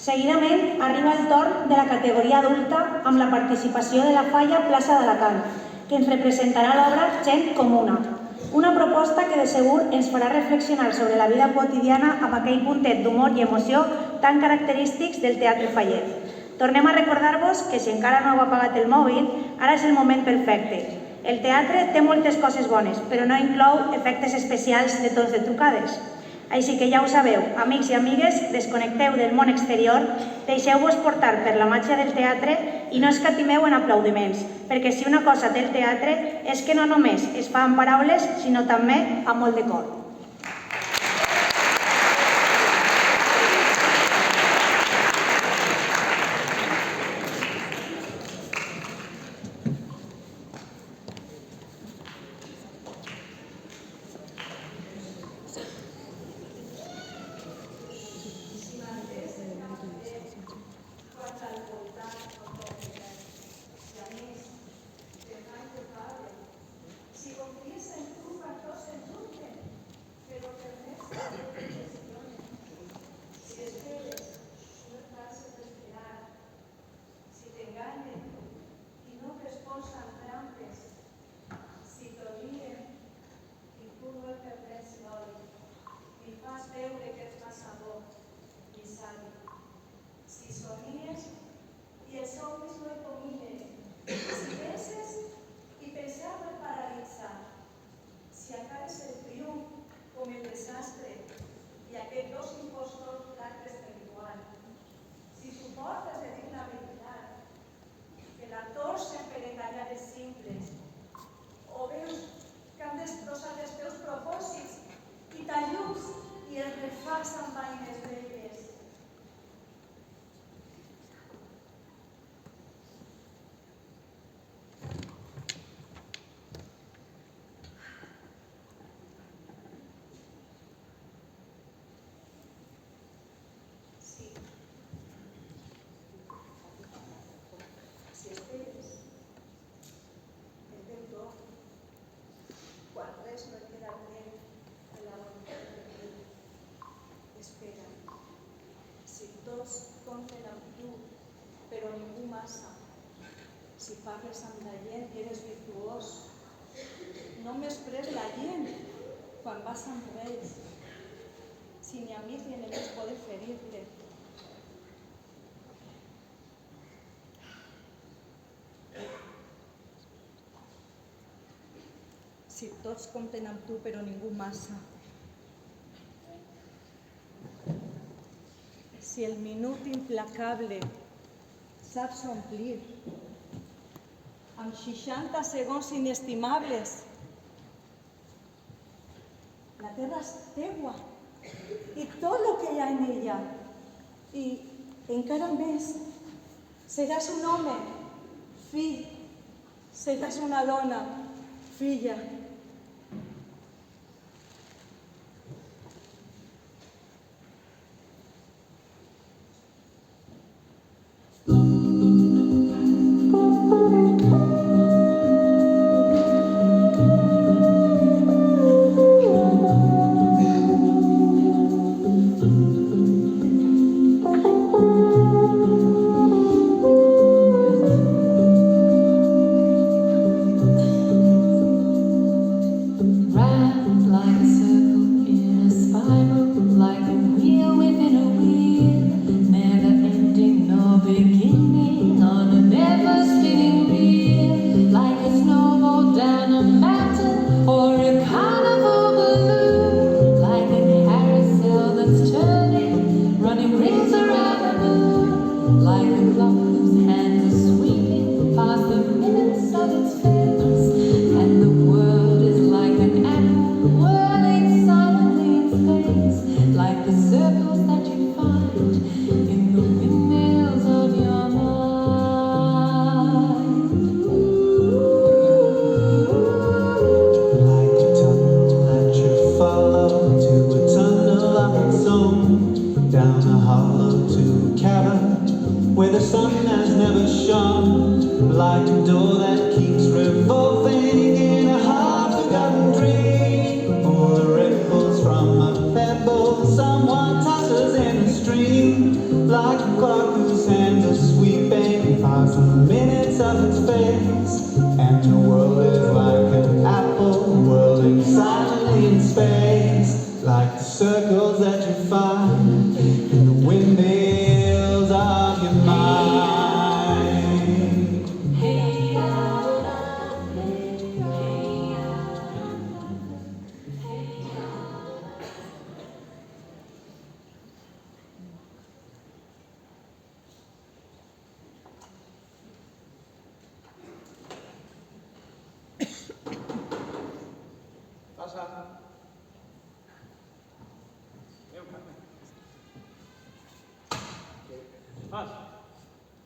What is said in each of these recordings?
Seguidament arriba el torn de la categoria adulta amb la participació de la Falla Plaça d'Alacant, que ens representarà l'obra Gent Comuna, una proposta que de segur ens farà reflexionar sobre la vida quotidiana amb aquell puntet d'humor i emoció tan característics del Teatre Fallet. Tornem a recordar-vos que si encara no heu apagat el mòbil, ara és el moment perfecte. El teatre té moltes coses bones, però no inclou efectes especials de tons de trucades. Així que ja ho sabeu, amics i amigues, desconnecteu del món exterior, deixeu-vos portar per la màgia del teatre i no escatimeu en aplaudiments, perquè si una cosa té el teatre és que no només es fa amb paraules, sinó també amb molt de cor. compten amb tu, però ningú massa. Si parles amb la gent eres virtuós. No menysprees la gent quan vas amb ells. Si ni amics ni enemics poden ferir-te. Si tots compten amb tu, però ningú massa. Si el minut implacable saps omplir amb 60 segons inestimables, la terra és teua i tot el que hi ha en ella. I encara més, seràs un home, fill, seràs una dona, filla.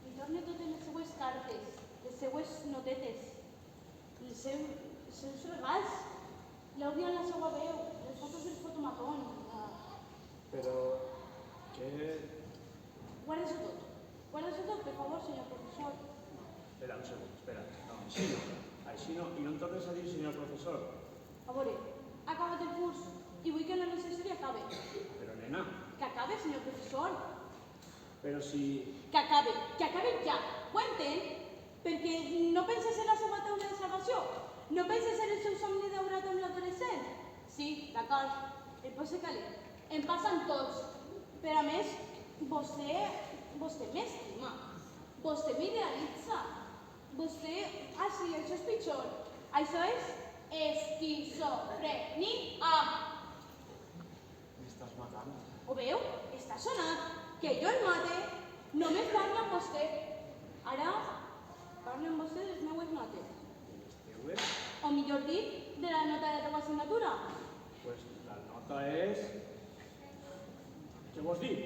Li torno totes les seues cartes, les seues notetes, els seus regals, l'àudio en la seva veu, les fotos del fotomatón. Però... què... Guarda-s'ho tot, per favor, senyor professor. Espera un segon, espera. No, així no, i no em tornes a dir senyor professor. A veure, ha acabat el curs i vull que la necessari acabe. Però, nena... Que acabe, senyor professor. Però si... Que acabe ja, ho entén? Perquè no pensa ser la seva taula de salvació, no pensa ser el seu somni daurat amb l'adolescent. Sí, d'acord, el posa calent, em passen tots, però a més, vostè m'estima, vostè m'idealitza, vostè... Ah, sí, això és pitjor, això és esquizofrenia. M'estàs matant. Ho veu? Està sonat. Que jo el mate, només parla amb vostè. Ara, parla amb vostè de les meues notes. Teues? O millor dit, de la nota de la teva assignatura. Pues la nota és... Què vols dir?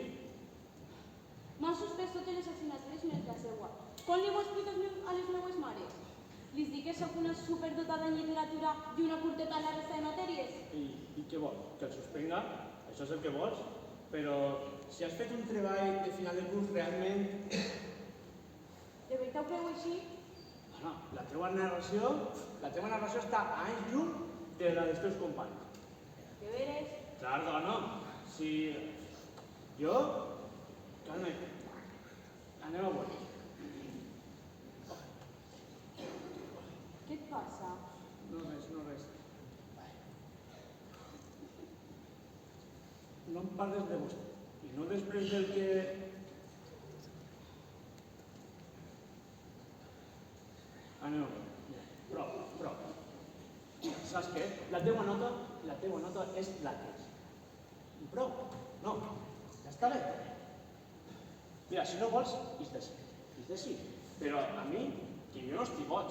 M'han suspès totes les assignatures menys la seua. Com li ho explico a les meues mares? Li dic que sóc una superdotada en literatura i una curteta en la resta de matèries? I què vols? Que el suspenga? Això és el que vols? Però si has fet un treball de final de curs realment... De veritat ho creu així? Bueno, la teva narració està a anys llum de la dels teus companys. De veres? Clar, dona, si... Jo, Carme, Anem a veure. Què et passa? No res, no res. No em parles de vostè. I no després del que... Anem a veure. Prou. Saps què? La teua nota és la que és. I prou. No, ja està bé. Mira, si no vols, is de sí. Però a mi, que jo no estic boig.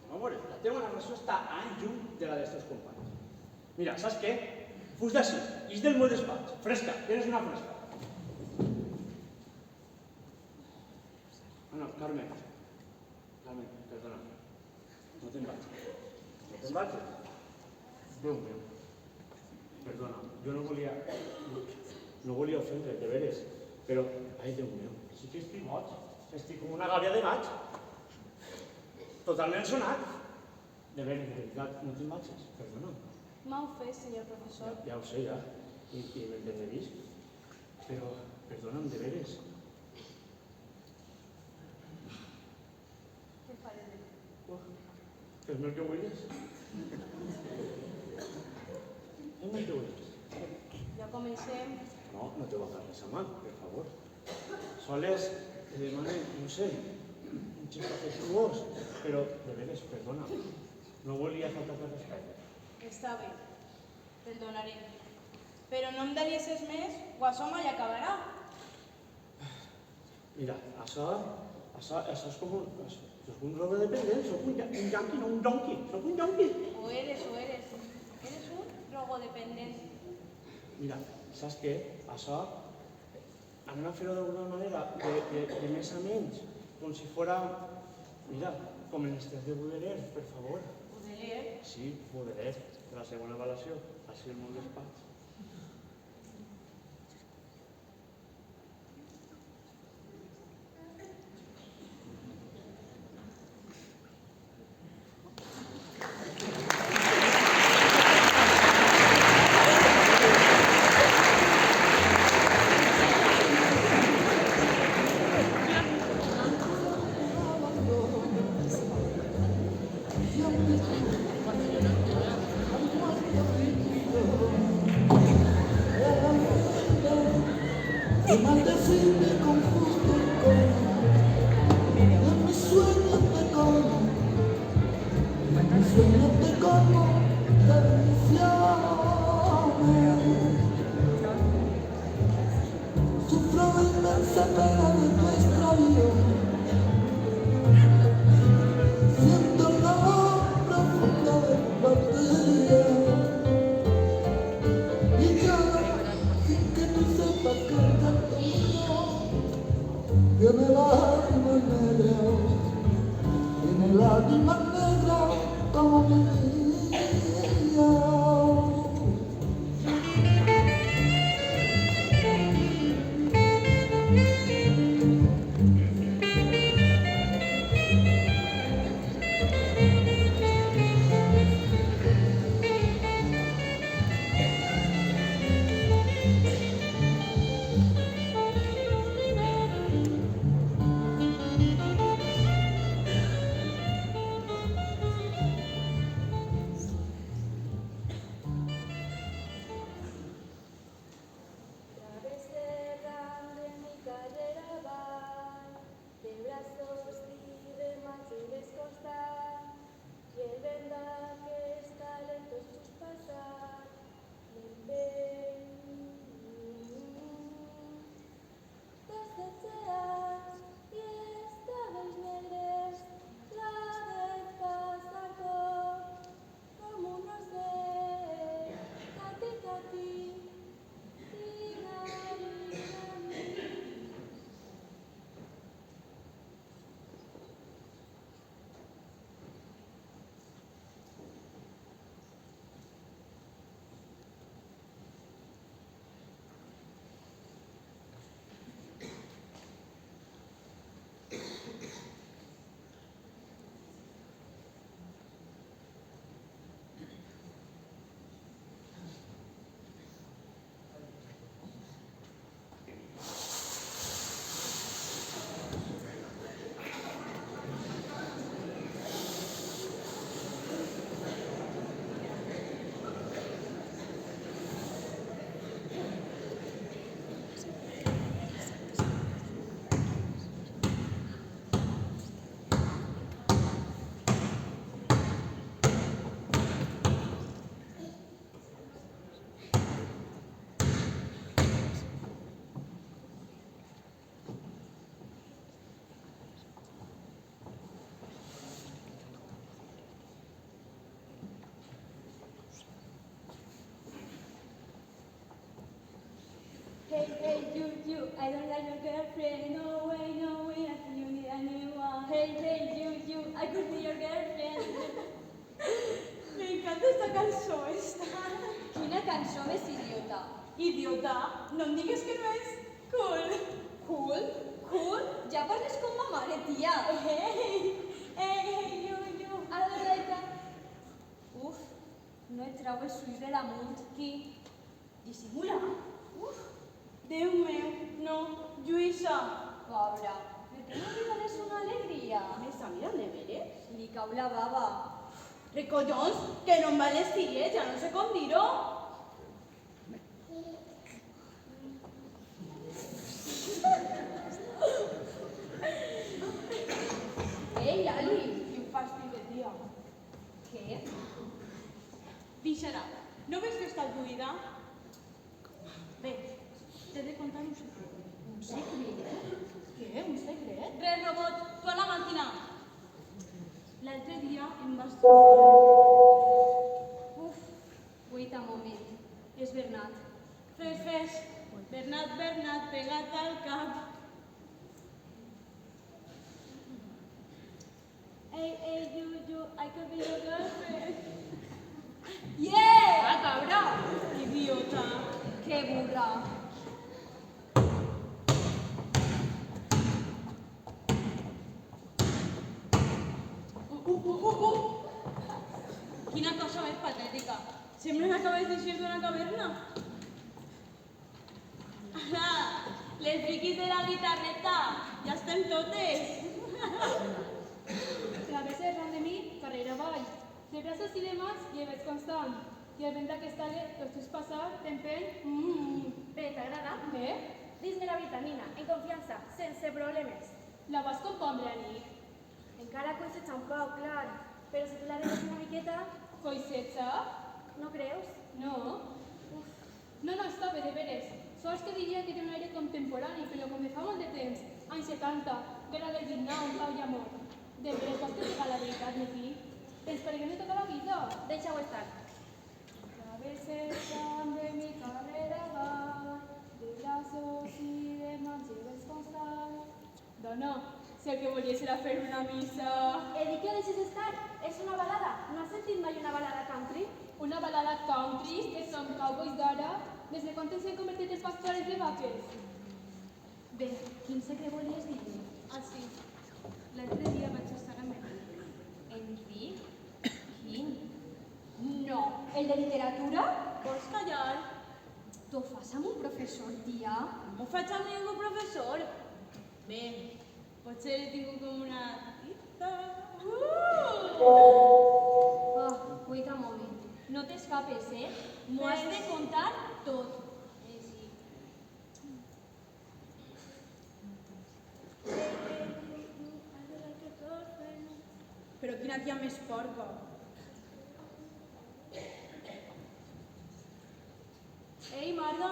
No, a veure, la teva narració està anys llum de la dels teus companys. Mira, saps què? Fus d'ací, is del meu despatx. Fresca, tens una fresca. No, Carmen, perdona. No te'n vaig. No te'n vaig? Déu meu. Perdona, jo no volia ofendre, de veres. Però, ai, Déu meu, sí que estic boig. Estic com una gàbia de maig. Totalment sonat. De veres, de veritat, no te'n vaig? Perdona. M'ha ofès, senyor professor. Ja ho sé, ja. I m'entenedís. Però, perdona'm, de veres. Què faré de mi? És el que vull. És el que vull. Ja comencem. No, no te va a res a mà, per favor. Soles te demanen, no sé, un gest afectuós, però, de veres, perdona, no volia faltar per respecte. Està bé, perdonaré. Però no em denies més o això mai acabarà. Mira, això és com un drogodependent, soc un yanqui, no un donqui, soc un donqui. Ho eres. Eres un drogodependent. Mira, saps què? Això anem a fer-ho d'alguna manera, de més a menys, com si fora, mira, com en els tests de Baudelaire, per favor. Baudelaire? Sí, Baudelaire, de la segona avaluació, així el meu despatx. Y maldecirme con justo encono de mis sueños de como de bendiciones. Sufro inmensa pena de tu extravío, siento la profunda de tu partida. Y ya, sin que tú sepas que tanto no you, I don't like your girlfriend. No way, I think you need a new one. Hey, you, I could be your girlfriend. Me encanta esta cançó, esta. Quina cançó més idiota. Idiota, no em digues que no és cool. Cool? Cool? Ja parles com ma mare, tia. Hey, you. I don't like that. Uf, no et trau els ulls de damunt. Qui? Dissimula. Uf, Déu meu, no, Lluïsa. pobra. Per què no li dones una alegria? Esa, mira, neveres. Li cau la baba. Recollons, que no em va les filles, ja no sé com dir-ho. Ei, Ali! Quin fàstic de tia. Què? Deixa-la. No veus que està lluïda? Bé, t'he de contar un secret. Un secret? Què? Un secret? Res, robot, tu a la màquina. L'altre dia em vas... Uf, wait a moment. És Bernat. Fes. Bernat, pegat al cap. Hey, you, I could be your girlfriend. Yeah! Cabra! Idiota. Que burra. Quina cosa més patètica. Sembla que acabes d'eixir d'una caverna. Ara, les friquis de la guitarreta, ja estem totes. Travesses ran de mi, carrera avall. De braços i de mans lleves constant. I el vent d'aquest ale, tot just passar, t'empeny. Bé, t'agrada? Bé? Dis-me la veritat, nina, en confiança, sense problemes. La vas compondre, Anic. Encara coixeja un poc, clar, però si tu la renes una miqueta, Coixetxa? no creus? No. No, està bé, de veres. Sols que diria que té un aire contemporani, però com de fa molt de temps, anys 70, guerra del Vietnam, pau i amor. De veres, vols que diga la veritat, Niki? Ens pareguem de tota la vida. Deixa-ho estar. Travesses de mi carrera va, de brazos y de mans lleves constant. Dona, sé que volies era fer una missa. He dit que ho deixes estar. És una balada. No has sentit mai una balada country? Una balada country, que som cowboys d'ara. Des de quan ens hem convertit en pastores de vaques? Bé, quin secret volies dir? Ah, sí. L'altre dia vaig estar amb Enric. Enric? Quin? No. El de literatura? Vols callar? T'ho fas amb un professor, tia? Ho faig amb el meu professor? Bé, potser he tingut com una tita. Wait a moment. No t'escapes, eh? M'ho has de contar tot. Sí. Però quina tia més porca. Ei, Marga!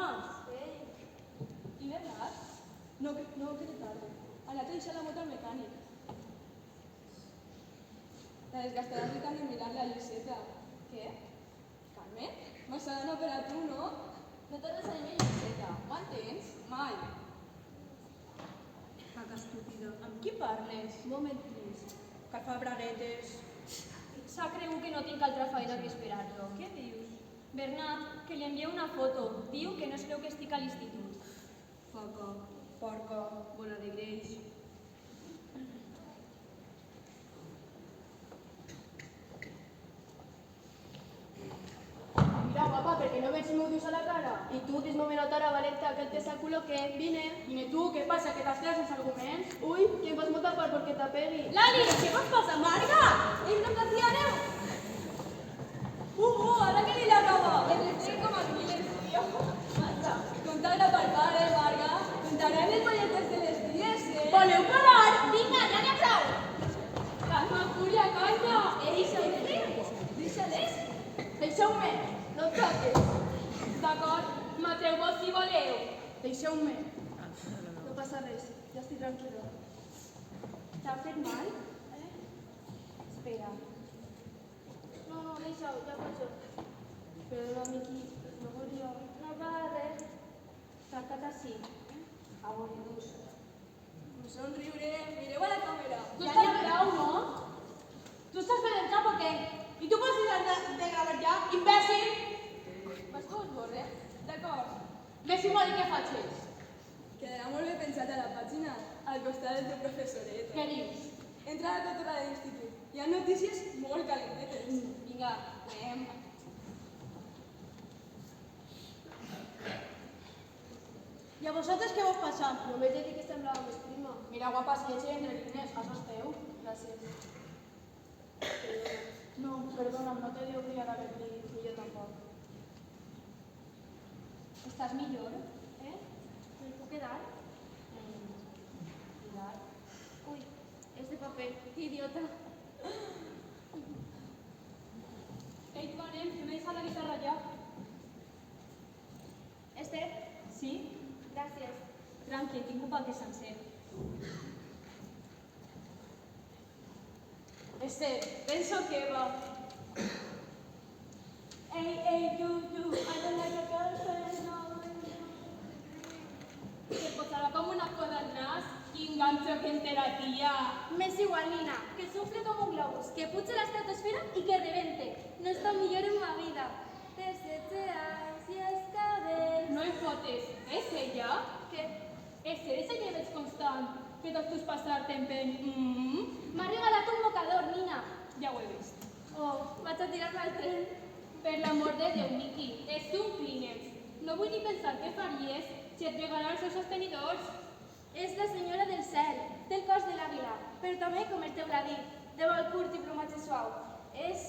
I Bernat? No, que te tarde. Anat a deixar la moto al mecànic. La desgastaràs de tant de mirar la Lluïseta. Què? Carmen? Massada per a tu, no? No t'has de salir més Lluïseta. Ho entens? Mai. Caca estúpida. Amb qui parles? Un moment, please. Que fa braguetes. S'ha cregut que no tinc altra feina que esperar-lo. Què dius? Bernat, que li envia una foto. Diu que no es creu que estic a l'institut. Faca, porca, bola de greix. Mira, guapa, per què no veig si m'ho dius a la cara? I tu, dis-me una tara valenta que el te saculo que vine. Vine tu, què passa, que t'has quedat sense arguments? Ui, que em vas molta part perquè t'apegui. Lali, què vos passa, Marga? Ell no t'hacíaneu? Ara que li l'acaba. Les trec com a miles, tio. Massa, contar-la per pare, Marga. Contarem les malletes de les dies, eh? Voleu parar? Vinga, ja n'hi ha prou. Calma, Júlia, calma. Deixa-les. Deixeu-me, no et toques. D'acord, mateu-vos si voleu. Deixeu-me. No passa res, ja estic tranquil·la. T'ha fet mal? Espera. No, deixa-ho, ja pots jo. Perdona, Miqui, no volia. No passa res. Tracta't així. Somriurem, mireu a la càmera. Ja n'hi ha prou, no? Tu estàs fent el cap o què? I tu pots de gravar ja? Imbècil! Vas que ho esborre? D'acord. Ves i m'ho dir què faig. Quedarà molt bé pensat a la pàgina, al costat del teu professoret. Què dius? Entra a la cultura de l'institut. Hi ha notícies molt calentetes. Vinga, anem. I a vosaltres què vos passa? Només he dit que semblava més prima. Mira, guapa, si llegeix entre línies, això és teu. Gràcies. No, perdona'm, no te hauria d'haver dit, ni jo tampoc. Estàs millor? Me puc quedar? Cuidar. Ui, és de paper. Que idiota. Ei, tu anem, que m'he deixat la guitarra ja. Esther, Sí? gràcies. Tranqui, tinc un paquet sencer. Esther, penso que va. Hey, you, I don't like a girlfriend, no. Te posarà com una cosa al nas. Quin gancho que entera, tia. M'és igual, Nina, que sufre com un globus, que puja a l'estratosfera i que rebente. No està millor en ma vida. Desecheas i els cabells... No em fotes. És ella? Què? És ella veig constant. Que tots tus passar-te'n per... M'ha regalat un mocador, Nina. Ja ho he vist. Oh, vaig a tirar-me al tren. Per l'amor de Déu, Miki, és un clínex. No vull ni pensar què faries si et regalara els seus sostenidors. És la senyora del cel, té el cos de l'àguila, però també, com el teu dit, de vol curt i plomatge suau. És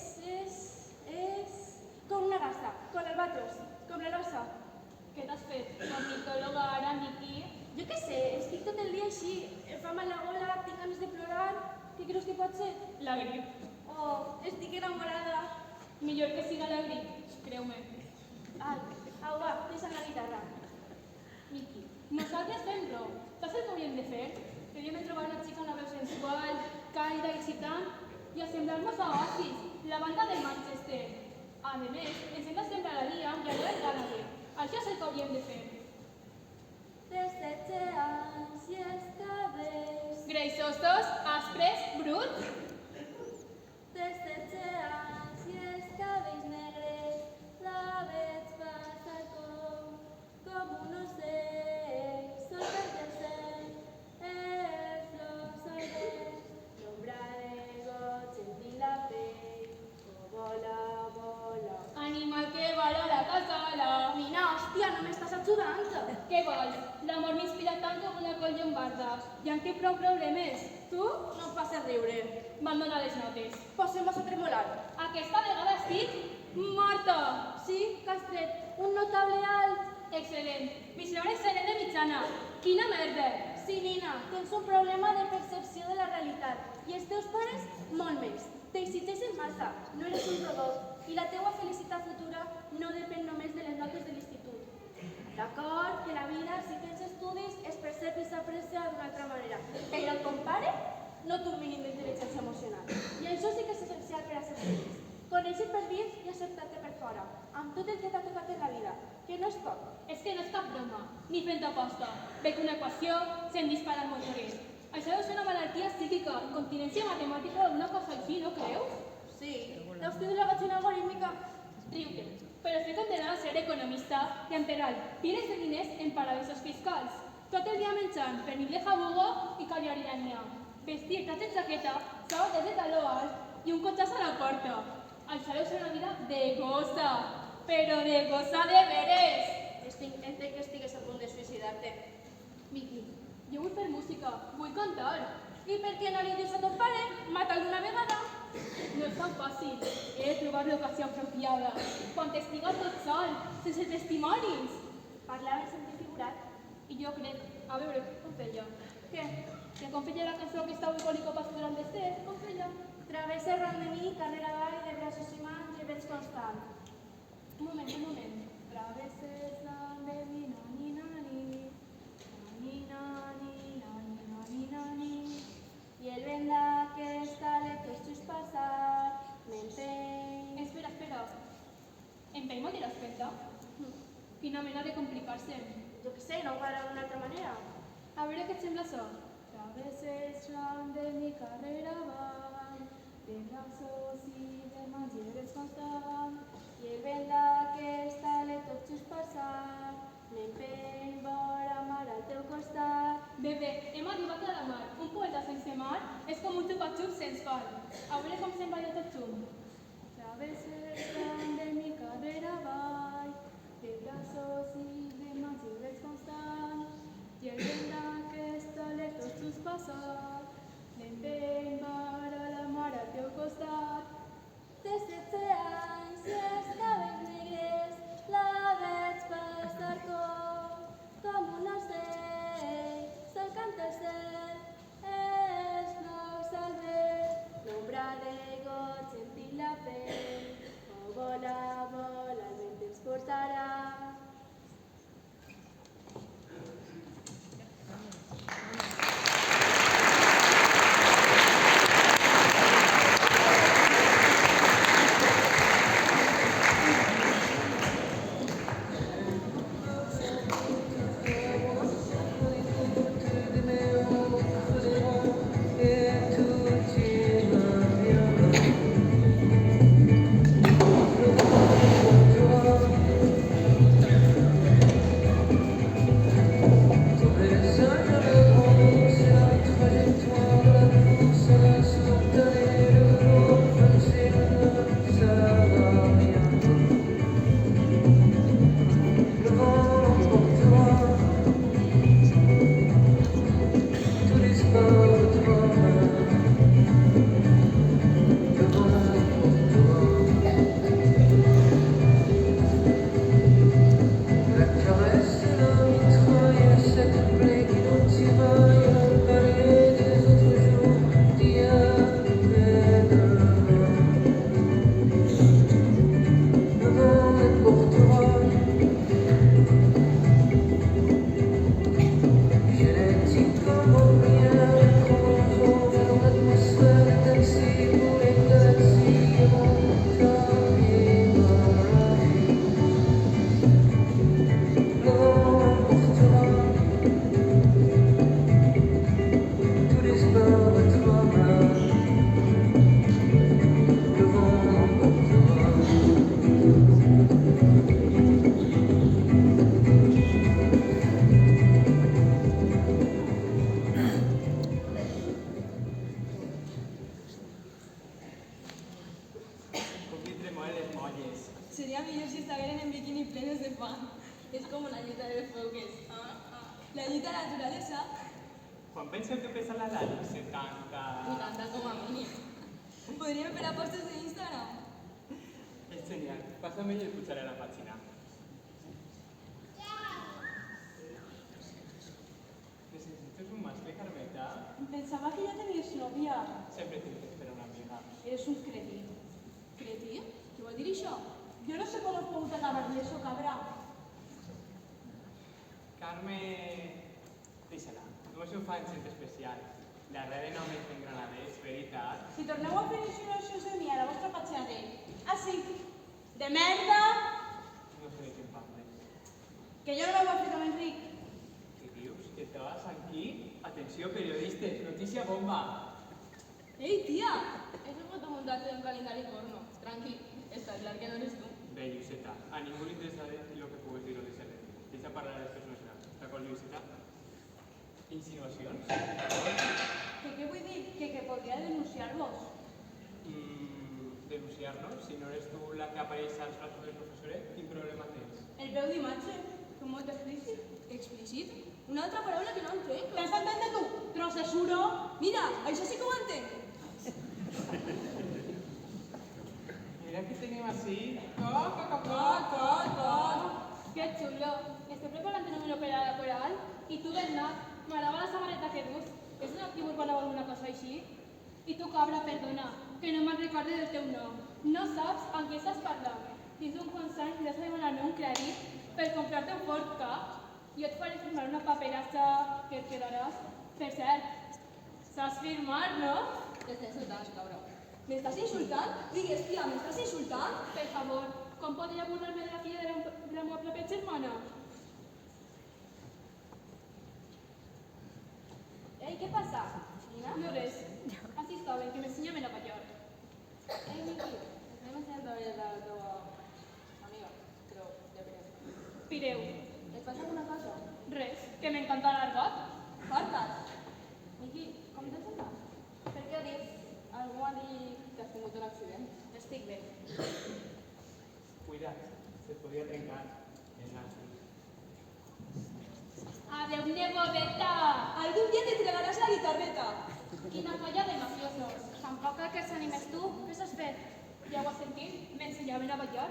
com una garça, com l'albatros, com la losa. Què t'has fet? Ornitòloga ara, Miki? Jo què sé, estic tot el dia així, em fa mal la gola, tinc ganes de plorar. Què creus que pot ser? La grip. Oh, estic enamorada. Millor que siga la grip, creu-me. Au, va, deixa'm la guitarra. Miki, nosaltres fem prou. Saps el que hauríem de fer? Hauríem de trobar una xica amb una veu sensual, càlida i excitant i assemblar-nos a Oasis, la banda de Manchester. A més, ens hem d'assemblar a Liam i a Noel Gallagher. Això és el que hauríem de fer. Desecheas i els cabells... Greixosos, aspres, bruts. Desecheas i els cabells negres, la veig passar com un ocell, soltat del cel, els flors al vent, l'ombra de goig en la pell, oh, vola, vola. Animal que bala la casala. Nina, hòstia, no m'estàs ajudant. Què vols? L'amor m'inspira tant com una col llombarda. Ja en té prou problemes. Tu? No em facis riure. M'han donat les notes. Posem-nos a tremolar. Aquesta vegada estic morta. Sí, Castret, un notable alt. Excel·lent. Vigilar excel·lent de mitjana. Quina merda. Sí, Nina, tens un problema de percepció de la realitat. I els teus pares, molt més. T'exigeixen massa, no eres un robot. I la teua felicitat futura no depèn només de les notes de l'institut. D'acord, que la vida, si tens estudis, es percep i s'aprecia d'una altra manera. Però ton pare no té un mínim d'intel·ligència emocional. I això sí que és essencial per a ser feliç. Conèixer per dins i acceptar-te per fora, amb tot el que t'ha tocat en la vida, que no és poc. És que no és cap broma, ni fent aposta. Veig una equació, se'm dispara el motorist. Això deu ser una malaltia psíquica, incontinència matemàtica o una cosa així, no creus? Sí, deus tindre la vagina algorítmica. Riu-te, però estic condenada a ser economista i enterar piles de diners en paradisos fiscals. Tot el dia menjant pernil de jabugo i caviar iranià. Vestir tatx en jaqueta, sabates de taló alt i un cotxàs a la porta. Això deu ser una vida de gossa, però de gossa de veres. Entenc que estigues a punt de suïcidar-te. Miki, jo vull fer música, vull cantar. I per què no li dius a ton pare? Mata'l d'una vegada. No és tan fàcil, he de trobar l'ocasió apropiada. Quan estiga tot sol, sense testimonis. Parlaves en figurat. I jo crec, a veure, com feia? Què? Que com feia la cançó que estava icònica pas durant de ser, com feia? Travessa ron de mi, carrera avall, de braços i mans, i veig constant. Un moment. Travesses ron de mi, nani, nani, nani, nani, nani, nani, nani. I el vent d'aquesta letó just passar, m'empeny. Espera. Empeny no diràs penta? Quina mena de complicar-se. Jo què sé, no ho farà d'una altra manera. A veure què et sembla això. Sabes el tram de mi carrera van, de brazos y de mans lliures constant, i el vent que està tot just passant, l'empeny vora mar al teu costat. Bebè, hem arribat a la mar. Un poeta sense mar és com un xupa-xup sense fal. A veure com se'n va tot junt. Sabes el tram de mi carrera van, de brazos y de mans lliures constant, i el vent que està tot just passat, l'empeny vora la mar al teu costat. Té 16 anys i els cabells negres, la veig passar com un ocell. Sol canta el cel, els flocs al vent, l'ombra de goig sentir la pell. Oh, vola, vola, el vent ens portarà. Seria millor si estigueren en biquini plenes de fang. És com una lluita de foques. La lluita a la naturalesa. Quan penseu que pesa la Dani? 70... 80 com a mínim. Podríem fer apostes d'Instagram. És genial. Pásame y escucharé a la página. ¿Necesitas un mascle, Carmeta? Pensava que ja tenies nòvia. Sempre tinc que esperar una amiga. Eres un cretí. Cretí? Què vol dir això? Jo no sé com has pogut acabar d'això, cabra. Carme... Deixa-la. No s'ho fa en centre especial. Darrere només en Granaders, veritat. Si torneu a fer insinuacions de mi a la vostra patxada, ah sí, de merda, No sé de què em parles. que jo no m'ho he fet amb Enric. Què dius? Que estàs aquí? Atenció, periodistes, notícia bomba. Ei, tia! És un fotomuntatge d'un calendari porno. Tranqui, està clar que no eres tu. Bé, Lluïseta, a ningú li interessa dir lo que pugues dir o deixar de dir. Deixa parlar a les persones grans. D'acord, Lluïseta? Insinuacions? Que què vull dir? Que podria denunciar-vos. Denunciar-nos? Si no eres tu la que apareix als platos del professoret, quin problema tens? El veu d'imatge, que molt explícit. Explícit? Una altra paraula que no entenc. T'has entès tu? Tros de suro? Mira, això sí que ho entenc. Mira que tenim així. Qué chulo. Estoy preparando un número para la coral y tú, Bernat, m'agrada la samarreta que dus. És un equívoc quan vol una cosa així? I tu, cabra, perdona, que no me'n recorde del teu nom. No saps amb qui estàs parlant. Dins d'un consell li has de demanar-me un crèdit per comprar-te un Ford Ka. Jo et faré firmar una paperassa que et quedaràs. Per cert, saps firmar, no? T'estàs insultant, cabra. M'estàs insultant? Digues, tia, m'estàs insultant? Per favor, com podria burlar-me de la filla de la meva pròpia germana? Ei, què passa? Nina? No res. Así estaven, que m'ensenyaven a ballar. Ei, Miqui, estem ensenyant a veure la teva amiga, però ja veurem. Pireu. Et passa alguna cosa? Res, que m'encanta l'argot. Fartes? Miqui, com te sembla? Per què ho dius? Algú ha dit que has tingut un accident. Estic bé. Cuida't, se podria trencar el nas. Adeu, nebodeta. Algún día te entregarás la guitarreta. Quina colla de mafiosos. Tampoc cal que s'animes tu. Què s'has fet? Ja ho has sentit? M'ensenyaven a ballar.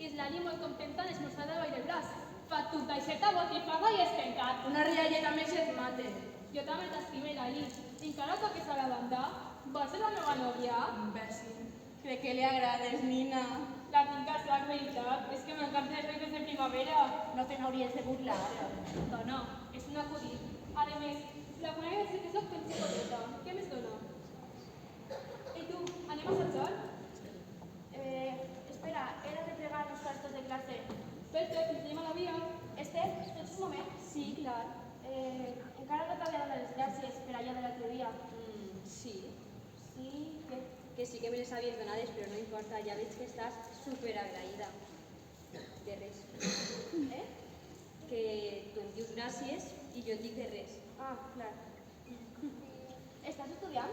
Islani molt contenta d'esmorzar de ball de braç. Fa tot d'aixeta, botifarra i estencat. Una rialleta més et mate. Jo també t'estime, Lali. Encara toques a la banda? Vols ser la meva nòvia? Imbècil. Crec que li agrades, Nina. La tinc a sac, veritat. És que m'encanten les beques de primavera. No te n'hauries de burlar. Dona, és un acudit. A més, la conega dice que soc tan xicoleta. Què més dona? Ei, tu, anem a assajar? Espera, era de plegar els trastos de classe. Perfecte, ens anem a la via. Esther, tens un moment? Sí, clar. Encara no t'havia donat les gràcies per allò de l'altre dia. Sí, Sí, què? que sí que me les havies donades, però no importa, ja veig que estàs superagraïda. De res. Que tu em dius gràcies i jo et dic de res. Ah, clar. Estàs estudiant?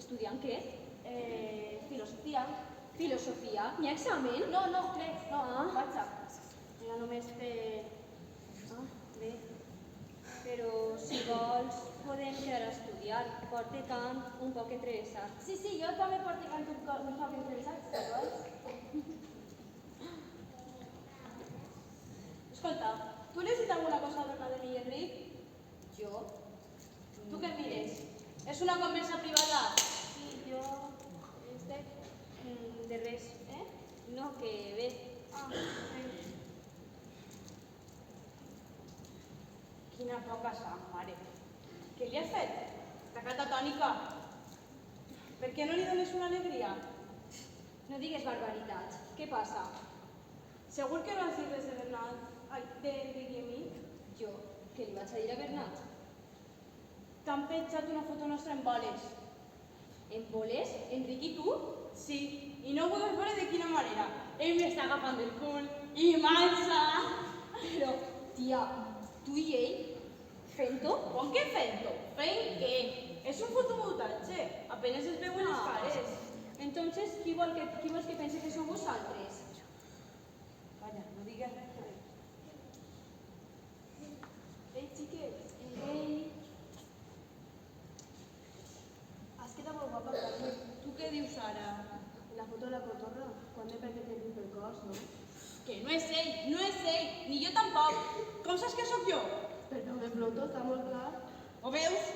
Estudiant què? Filosofia. Filosofia? N'hi ha examen? No, crec, no, Ah. vaja. Era només per... Ah, bé. Però si vols podem quedar a estudiar. Porte cant un poc interessat. Sí, jo també porto cant un poc interessat, si vols. Escolta, ¿tú necesitas alguna cosa de mi, Enric? Jo? ¿Tú qué mires? ¿Es una conversa privada? Sí, jo... Esther... De res. No, que bé. Ah, Quina poca sang, mare. Què li has fet? Està catatònica. Per què no li dones una alegria? No digues barbaritats. Què passa? Segur que no has dit res de Bernat, d'Enric i a mi? Jo? Què li vaig a dir a Bernat? T'han petjat una foto nostra en boles. En voles? Enric i tu? Sí, i no ho vull veure de quina manera. Ell m'està agafant el cul i m'alça. Però, tia, tu i ell, fent-ho? Com que fent-ho? Fent què? És un fotomuntatge. Apenas es veuen les cares. Entonces, qui vols que pense que sou vosaltres? Calla, no digues res. Ei, xiquet, Ei, has quedat molt guapa, Carme. Tu què dius ara? La foto de la cotorra, quan de perquè t'he vist el cos, no? Que no és ell, no és ell, ni jo tampoc. Com saps que sóc jo? Per veu de pronto, està molt clar. Ho veus?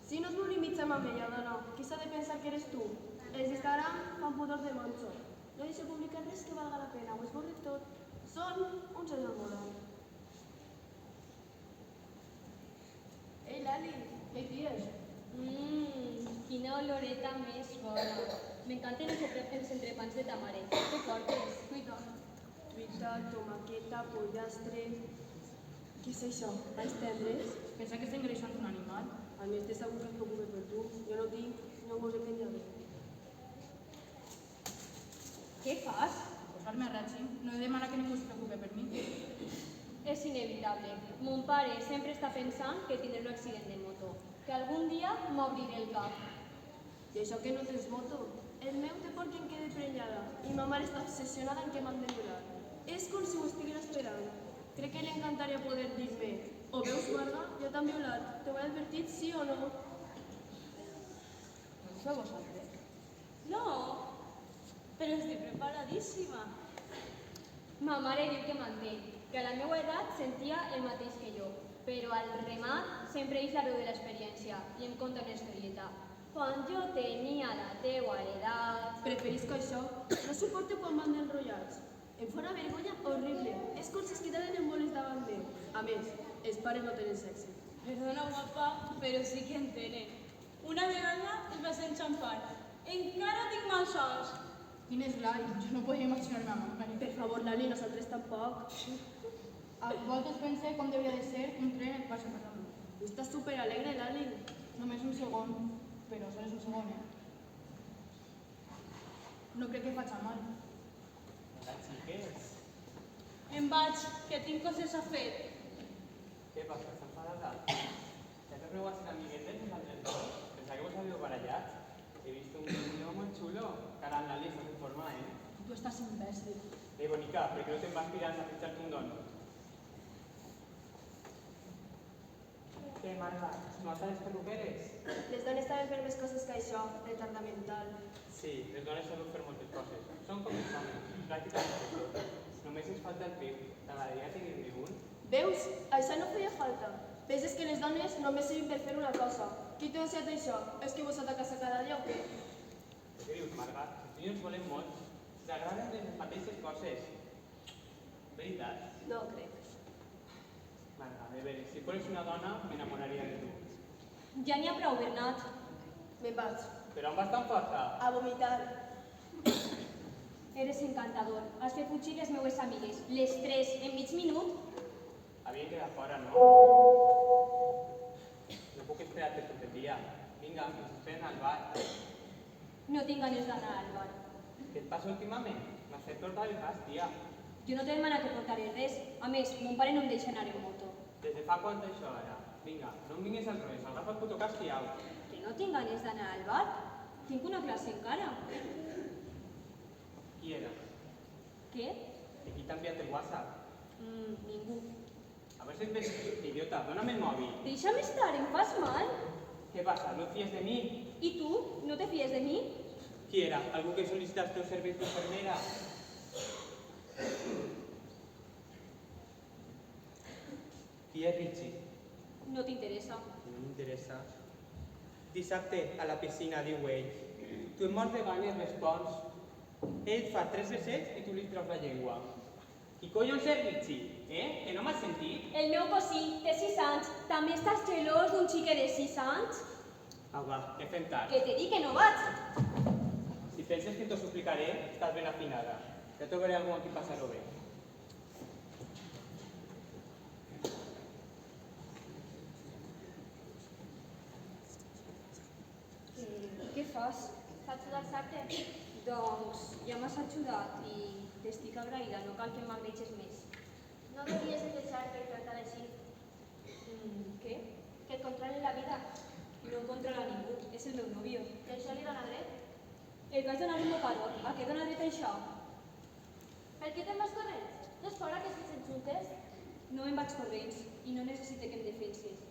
Si no et minimitzem amb ella, dona, qui s'ha de pensar que eres tu? Els d'Instagram fan pudor de monxo. No deixo publicar res que valga la pena, ho esborre tot. Són uns enamorats. Ei, Lali, què dius? Quina oloreta més bona. M'encanten els entrepans de ta mare. Què portes? Cuita. Truita, tomaqueta, pollastre... Què és això? Vais tendres? Pensa que estem engreixant un animal? A més, té segur que es preocupa per tu. Jo no tinc, no vos he penjat. Què fas? Posar-me a règim. No he demanat que ningú es preocupe per mi. És inevitable. Mon pare sempre està pensant que tindré un accident de moto, que algun dia m'obriré el cap. I això que no tens moto? El meu té por que em quede prenyada i ma mare està obsessionada en que m'han de violar. És com si ho estiguera esperant. Crec que li encantaria poder dir-me o veus, guarda, ja t'han violat. T'ho he advertit, sí o no? No sou vosaltres? No, però estic preparadíssima. Ma mare diu que m'entén, que a la meva edat sentia el mateix que jo, però al remat sempre és la veu de l'experiència i em conta una historieta. Quan jo tenia la teua edat... Preferisco això. No suporto quan van d'enrotllats. Em fa una vergonya horrible. És com si es quedaren en boles davant meu. A més, els pares no tenen sexe. Perdona, guapa, però sí que en tenen. Una vegada es va ser enxampar. Encara tinc malsons. Quin és l'all? Jo no podia imaginar-me amb Mari. Per favor, Lali, nosaltres tampoc. A voltes pense com hauria de ser un tren et passa per damunt. Estàs superalegre, Lali. Només un segon, però sols un segon, No crec que faci mal. Hola, xiques. Em vaig, que tinc coses a fer. Què passa? Està enfadada? Ja torneu a ser amiguetes nosaltres dos? Pensava que vos havíeu barallat. He vist un vídeo molt xulo. Caram, Lali, estàs en forma, Tu estàs imbècil. Bonica, per què no te'n vas pirant a fitxar-te un don? Què, Marga? No altres perruqueres? Les dones saben fer més coses que això, retarda mental. Sí, les dones saben fer moltes coses. Són com els homes, pràcticament tot. Només ens falta el prim. T'agradaria tenir-ne un? Veus? Això no feia falta. Penses que les dones només servim per fer una cosa. Qui t'ha ensenyat això? És que vos a casa cada dia o què? Què dius, Marga? Els niños volen molt. T'agraden les mateixes coses. Veritat? No ho crec. Marga, de veres, si fos una dona, m'enamoraria de tu. Ja n'hi ha prou, Bernat. Me'n vaig. Però on vas tan forta? A vomitar. Eres encantador. Has fet fugir les meues amigues. Les tres en mig minut. Havien quedat fora, no? No puc esperar-te tot el dia. Vinga, que ens esperen al bar. No tinc ganes d'anar al bar. Què et passa últimament? M'has fet portar el gas, tia. Jo no t'he demanat que portaré res. A més, mon pare no em deixa anar en moto. Des de fa quant això, ara? Vinga, no em vinguis al revés, agafa el puto casc i au. Que no tinc ganes d'anar al bar. Tinc una classe encara. Qui era? Què? I qui t'ha enviat el WhatsApp? Ningú. A veure si et ves, idiota, dóna'm el mòbil. Deixa'm estar, em fas mal. Què passa, no et fies de mi? I tu? No te fies de mi? Qui era? Algú que sol·licita els teus serveis d'infermera? Qui és Richie? No t'interessa. No m'interessa. Dissabte, a la piscina, diu ell. Tu et mors de gana i respons. Ell fa 3 versets i tu li treus la llengua. Qui collons és Richie? Que no m'has sentit? El meu cosí té 6 anys. També estàs gelós d'un xique de 6 anys? Au, va, que fem tard. Que te dic que no vaig. Si penses que t'ho suplicaré, estàs ben afinada. Ja trobaré algú amb qui passar-ho bé. Què fas? Faig ajudar-te? Doncs ja m'has ajudat i t'estic agraïda, no cal que m'agreixes més. No devries de deixar-te i tractar així. Què? Que et controli la vida. No controla ningú, és el meu nòvio. I això li dona dret? El vaig donar un mocador, a què dona dret això? Per què te'n vas corrents? No és fora que si s'enxuntes? No me'n vaig corrents i no necessite que em defensis.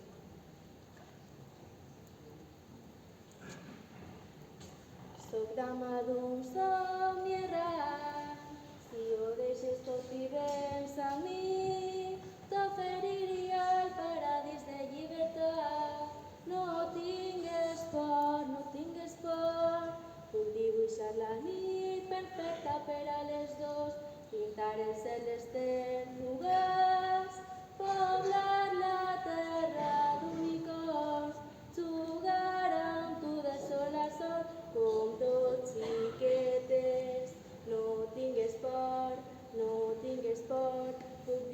Soc dama d'un somni errant, si ho deixes tot i vens a mi, t'oferiria el paradís de llibertat. No tingues por, no tingues por, puc dibuixar la nit perfecta per a les dos, pintar el cel d'estels fugaz, poblar la terra d'unicorns, jugar amb tu de sol a sol, com tots xiquetes. No tingues por, puc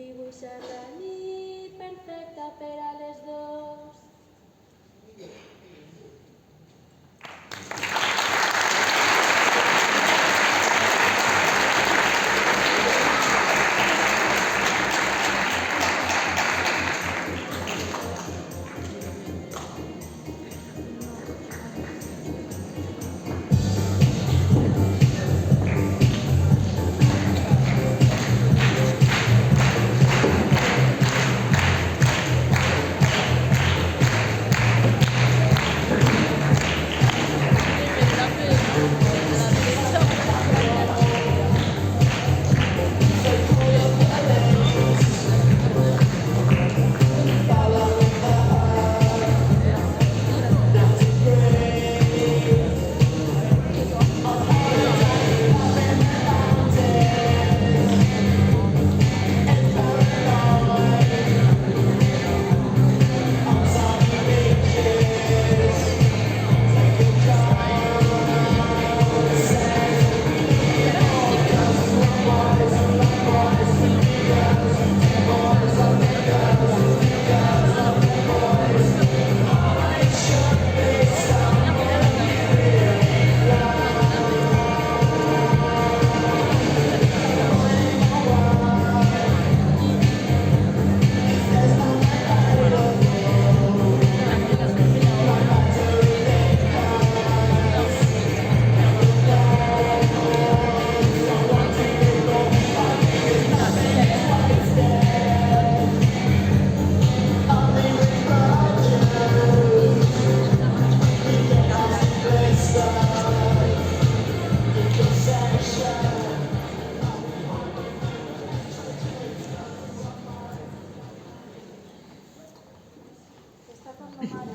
estat amb ma mare,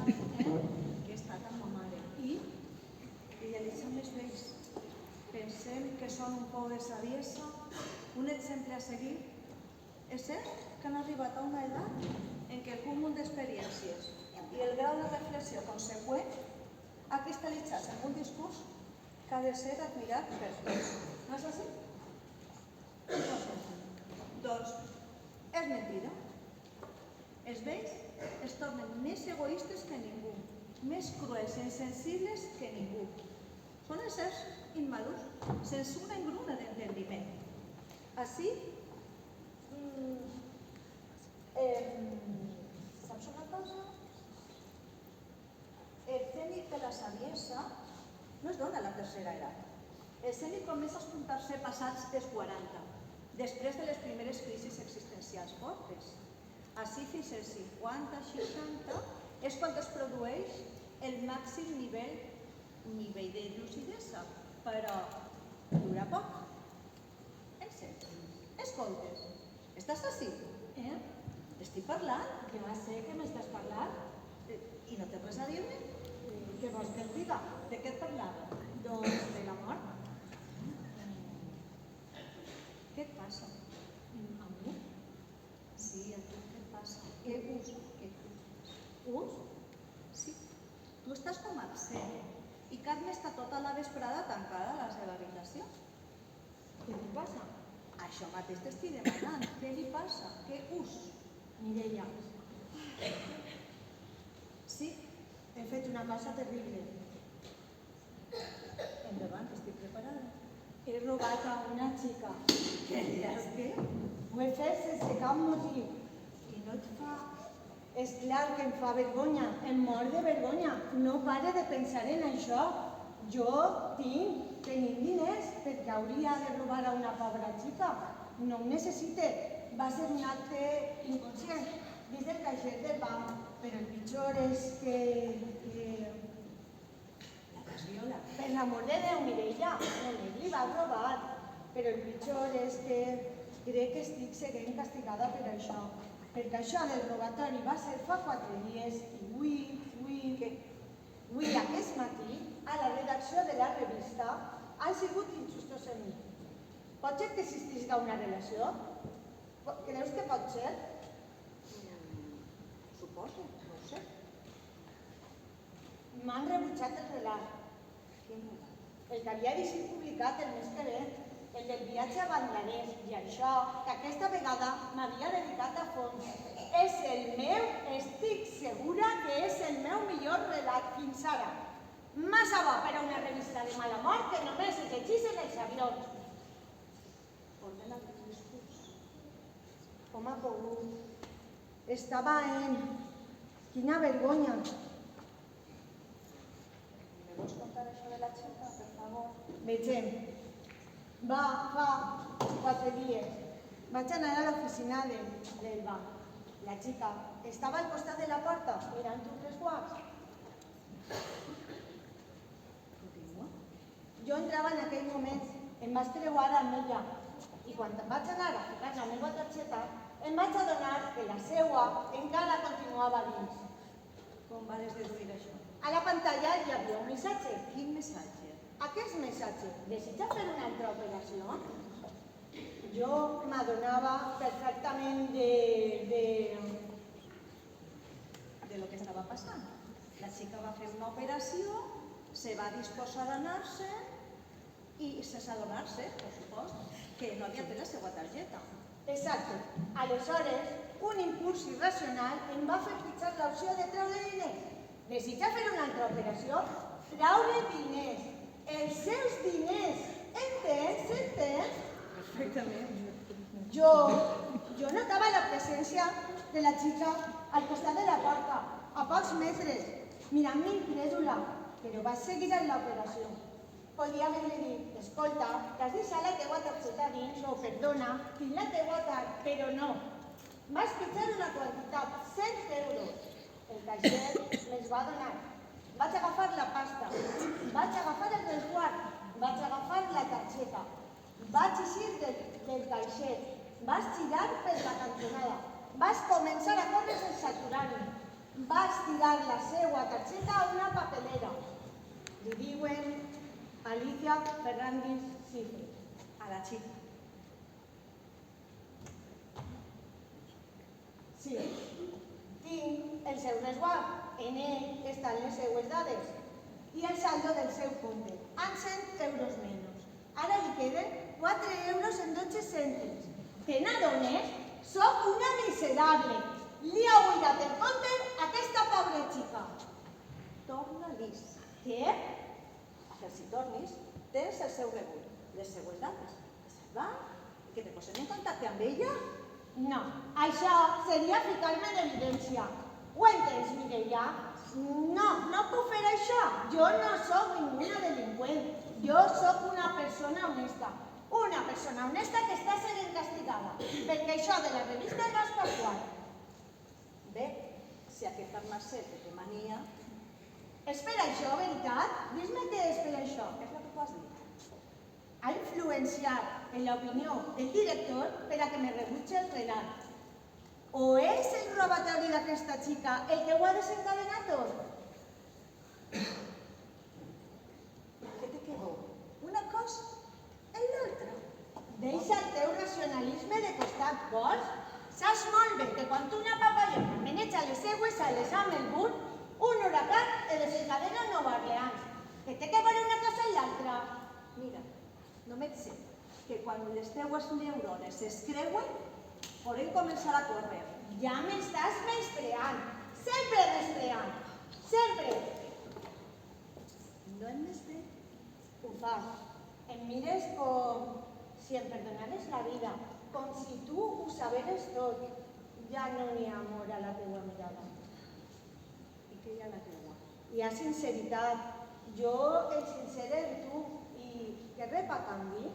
que he estat amb ma mare. I ja li dic més vells. Pensem que són un pou de saviesa, un exemple a seguir. És cert que han arribat a una edat en què el cúmul d'experiències i el grau de reflexió conseqüent ha cristal·litzat en un discurs que ha de ser admirat per tots. No és així? Doncs és mentida. Els vells es tornen més egoistes que ningú, més cruels i insensibles que ningú. Són éssers immadurs, sense una engruna d'entendiment. Així, saps una cosa? El zenit de la saviesa no es dona a la tercera edat. El zenit comença a espontar-se passats els 40, després de les primeres crisis existencials fortes. Així fins als 50-60 és quan es produeix el màxim nivell de lucidesa, però dura poc. Escoltes, estàs així? T'estic parlant? Ja sé que m'estàs parlant. I no tens res a dir-me? Què vols que et diga? De què et parlava? Doncs de la mort. Què et passa? A mi? Sí, a tu què et passa? Què ús? Ús? Sí. Tu estàs com absent i Carme està tota la vesprada tancada a la seva habitació. Què li passa? Això mateix t'estic demanant. Què li passa? Què ús? Mireia, Sí, he fet una cosa terrible. endavant, estic preparada. He robat a una xica. Què li has dit? Ho he fet sense cap motiu. I no et fa... És clar que em fa vergonya, em mor de vergonya. No pare de pensar en això. Jo tenim diners perquè hauria de robar a una pobra xica. No ho necessite. Va ser un acte inconscient, dins del caixer del banc, però el pitjor és que... La vas violar. Per l'amor de Déu, Mireia, només li va robar. Però el pitjor és que crec que estic seguint castigada per això. Perquè això del robatori va ser fa 4 dies i avui, aquest matí, a la redacció de la revista, han sigut injustos amb mi. Pot ser que existisca una relació? Creus que pot ser? Suposo, no ho sé. M'han rebutjat el relat. Quin relat? El que havia de ser publicat el mes que ve, el del viatge a Bangladesh, i això, que aquesta vegada m'havia dedicat a fons. És el meu, estic segura que és el meu millor relat fins ara. Massa bo per a una revista de mala mort que només es llegís en els avions. Ordena el discurs. Com ha pogut? Estava en... Quina vergonya. Me vols contar això de la xica, per favor? Vegem. Fa 4 dies. Vaig anar a l'oficina del banc. La xica estava al costat de la porta mirant un resguard. Continua. Jo entrava en aquell moment, em vaig creuar amb ella i quan em vaig anar a ficar la meva targeta em vaig adonar que la seua encara continuava dins. Com vas deduir això? A la pantalla hi havia un missatge. Quin missatge? Aquest missatge, desitja fer una altra operació? Jo m'adonava perfectament de lo que estava passant. La xica va fer una operació, se va disposar a anar-se i sense adonar-se, per supost, que no havia fet la seva targeta. Exacte. Aleshores, un impuls irracional em va fer fitxar l'opció de treure diners. Desitja fer una altra operació? Traure diners. Els seus diners. Entens? Perfectament. Jo notava la presència de la xica al costat de la porta, a pocs metres, mirant-me incrèdula, però va seguir en l'operació. Podia haver-li dit, escolta, t'has deixat la teua targeta dins, o perdona, tinc la teua però no. Vaig pitjar una quantitat, 100 euros. El caixer me'ls va donar. Vaig agafar la pasta, vaig agafar el resguard, vaig agafar la targeta, vaig eixir del caixer, vaig girar per la cantonada, vaig començar a córrer sense aturar-me, vaig tirar la seva targeta a una papelera. Li diuen Alicia Ferrandis Cifre, a la xica. Sí, tinc el seu resguard. En ell estan les seues dades i el saldo del seu compte, amb 100 euros menys. Ara li queden 4 euros en 12 cèntims. Te n'adones? Soc una miserable. Li ha buidat el compte a aquesta pobra xica. Torna-lis. Què? Per si tornis, tens el seu rebut, les seues dades, el seu banc, i que te posen en contacte amb ella. No, això seria ficar-me en evidència. Ho entens, Mireia? No, no puc fer això. Jo no sóc ninguna delinqüent. Jo sóc una persona honesta. Una persona honesta que està sent castigada. Perquè això de la revista no és casual. Bé, si aquest Marcet té mania... És per això, veritat? Dis-me què és per això. És el que tu has dit. Ha influenciat en l'opinió del director per a que me rebutgi el relat. O és el robatori d'aquesta xica el que ho ha desencadenat tot? Què te quedó? Una cosa i l'altra. Deixa el teu racionalisme de costat, vols? Saps molt bé que quan una papallona maneja les seues ales amb el bull, un huracà te desencadena a Nova Orleans. Que té que veure una cosa i l'altra. Mira, només sé que quan les teues neurones es creuen, podem començar a córrer. Ja m'estàs menyspreant. Sempre menyspreant. Sempre. No em menyspreo. Ho fas. Em mires com si em perdonares la vida. Com si tu ho saberes tot. Ja no n'hi ha amor a la teua mirada. I què hi ha a la teua? Hi ha sinceritat. Jo el sincere en tu. I què rep a canvi?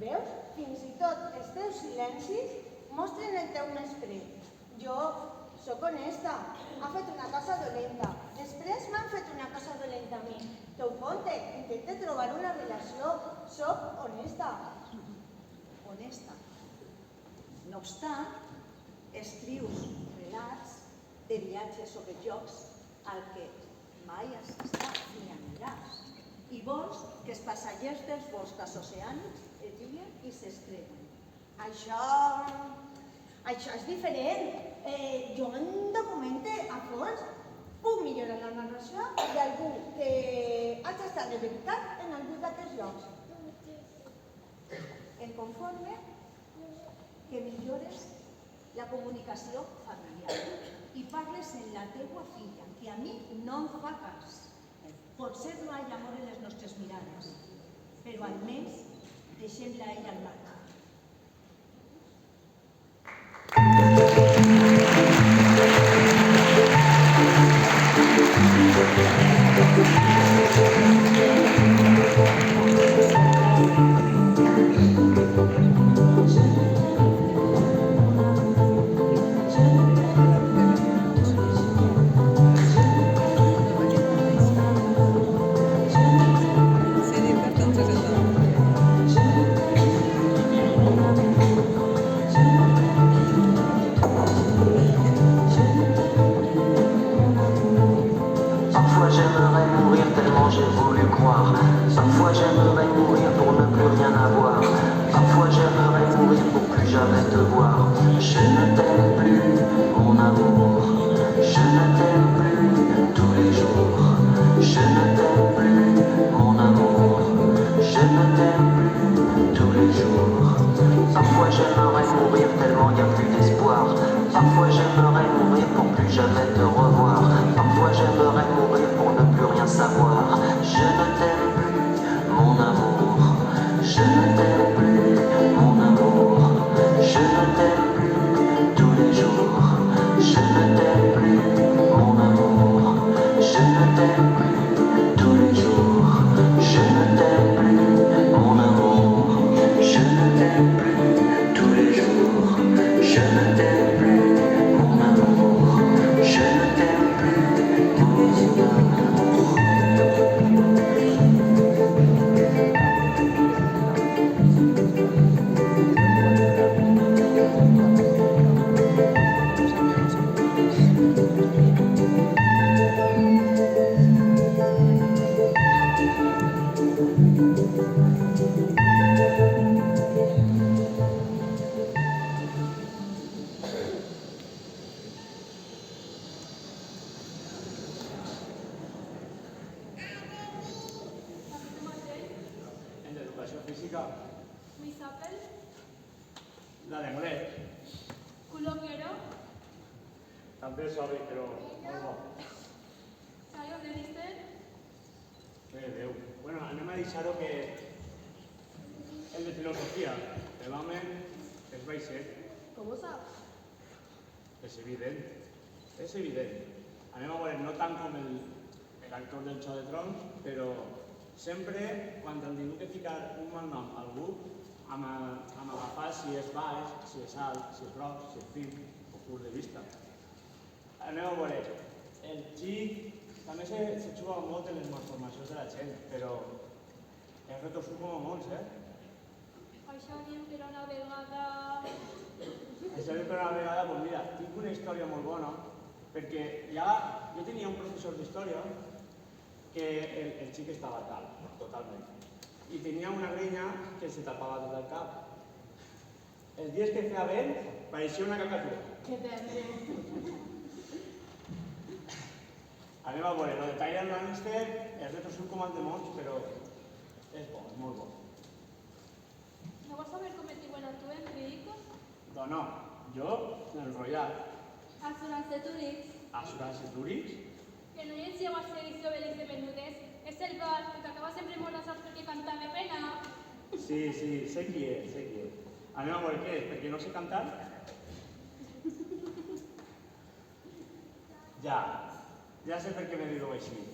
Veus? Fins i tot els teus silencis mostren el teu menyspreu. Jo sóc honesta. Ha fet una cosa dolenta. Després m'han fet una cosa dolenta a mi. Teu compte, intente trobar una relació. Sóc honesta. Honesta. No obstant, escrius relats de viatges sobre jocs al que mai has estat ni aniràs. I vols que els passatgers dels vols transoceànics et lliguen i s'escreuen. Això és diferent. Jo em documente a fons. Puc millorar la narració d'algú que hagi estat de veritat en algun d'aquests llocs. Em conforme que millores la comunicació familiar i parles en la teua filla, que a mi no em fa cas. Potser no hi ha amor en les nostres mirades, però almenys deixem-la a ella al mar. Parfois j'aimerais mourir pour ne plus rien avoir. Parfois j'aimerais mourir pour plus jamais te voir. Je ne t'aime plus, mon amour. Je ne t'aime plus tous les jours. Je ne t'aime plus, mon amour. Je ne t'aime plus tous les jours. Parfois j'aimerais mourir tellement il n'y a plus d'espoir. Parfois j'aimerais mourir pour plus jamais te revoir. Parfois j'aimerais mourir pour ne plus rien savoir. Je ne t'aime plus, mon amour. Je ne t'aime plus, mon amour. Je ne t'aime plus tous les jours. Je ne t'aime plus, mon amour. Je ne t'aime plus tous les jours. Je ne t'aime plus, mon amour. Je ne t'aime plus tous les jours. Je ne t'aime plus, mon amour. Je ne t'aime plus, mon amour. música, Miss Apple, la d'anglès. Culoquero, També sorry, però molt bo. Science Lannister, Déu. Bueno, anem a deixar-ho que el de filosofia, l'home és baixet. com ho saps? És evident, és evident. Anem a veure, no tant com l'actor del Xo de Trons, però sempre, quan han tingut que ficar un malnom a algú, amb agafar si és baix, si és alt, si és groc, si és prim, o curt de vista. Anem a veure, el xic també se juga molt en les malformacions de la gent, però és retossut com a molts, Això diem per una vegada... Això per una vegada, doncs mira, tinc una història molt bona, perquè ja jo tenia un professor d'història que el xic estava calb, totalment, i tenia una grenya que se tapava tot el cap. Els dies que feia vent, pareixia una cacatua. Que tendre. Anem a veure, el de Tyrion Lannister és retrossut com el de Mons, però és bo, és molt bo. No vas saber com et diuen a tu, Enric? Doncs no, jo, l'enrotllat. Assurance Turix, Assurance Turix? que no llegieu a Sedició Belix de Menudes, és el bar que acaba sempre molt de saps perquè canta de pena. Sí, sé qui és, sé qui és. Anem a veure què és, perquè no sé cantar? Ja sé per què me diu així.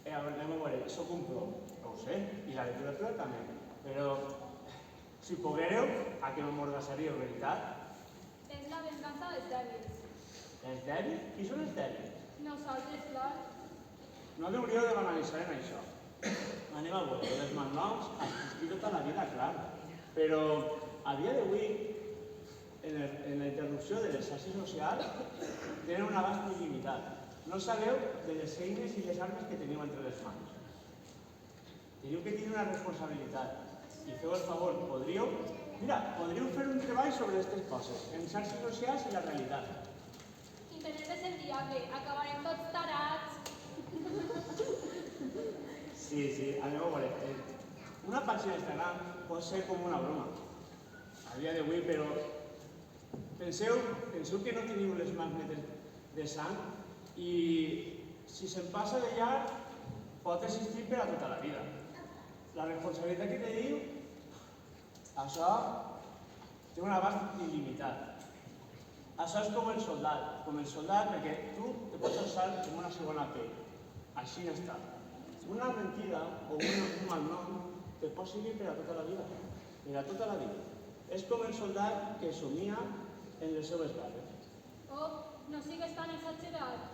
Anem a veure, soc un pro, no ho sé, i la literatura també, però si poguéreu, a què m'emmordassaríeu, veritat? És la vengança dels dèbils. Els dèbils? Qui són els dèbils? Nosaltres, clar. No hauríeu de banalitzar en això. Anem a veure, els malnoms has existit tota la vida, clar, però a dia d'avui, en la interrupció de les xarxes socials, tenen un abast il·limitat. No sabeu de les eines i les armes que teniu entre les mans. Teniu que tenir una responsabilitat. I feu el favor, podríeu fer un treball sobre aquestes coses, en xarxes socials i la realitat. Internet és el diable, acabarem tots tarats. Sí, anem a veure. Una pàgina d'Instagram pot ser com una broma. A dia d'avui, però penseu que no teniu les mans netes de sang i si se'n passa de llarg pot existir per a tota la vida. La responsabilitat que teniu, això té un abast il·limitat. Això és com el soldat, perquè tu te pots alçar com una segona pell. Així n'està. Una mentida o un malnom te pot seguir per a tota la vida. Per a tota la vida. És com el soldat que somia en les seves guerres. Oh, no sigues tan exagerat.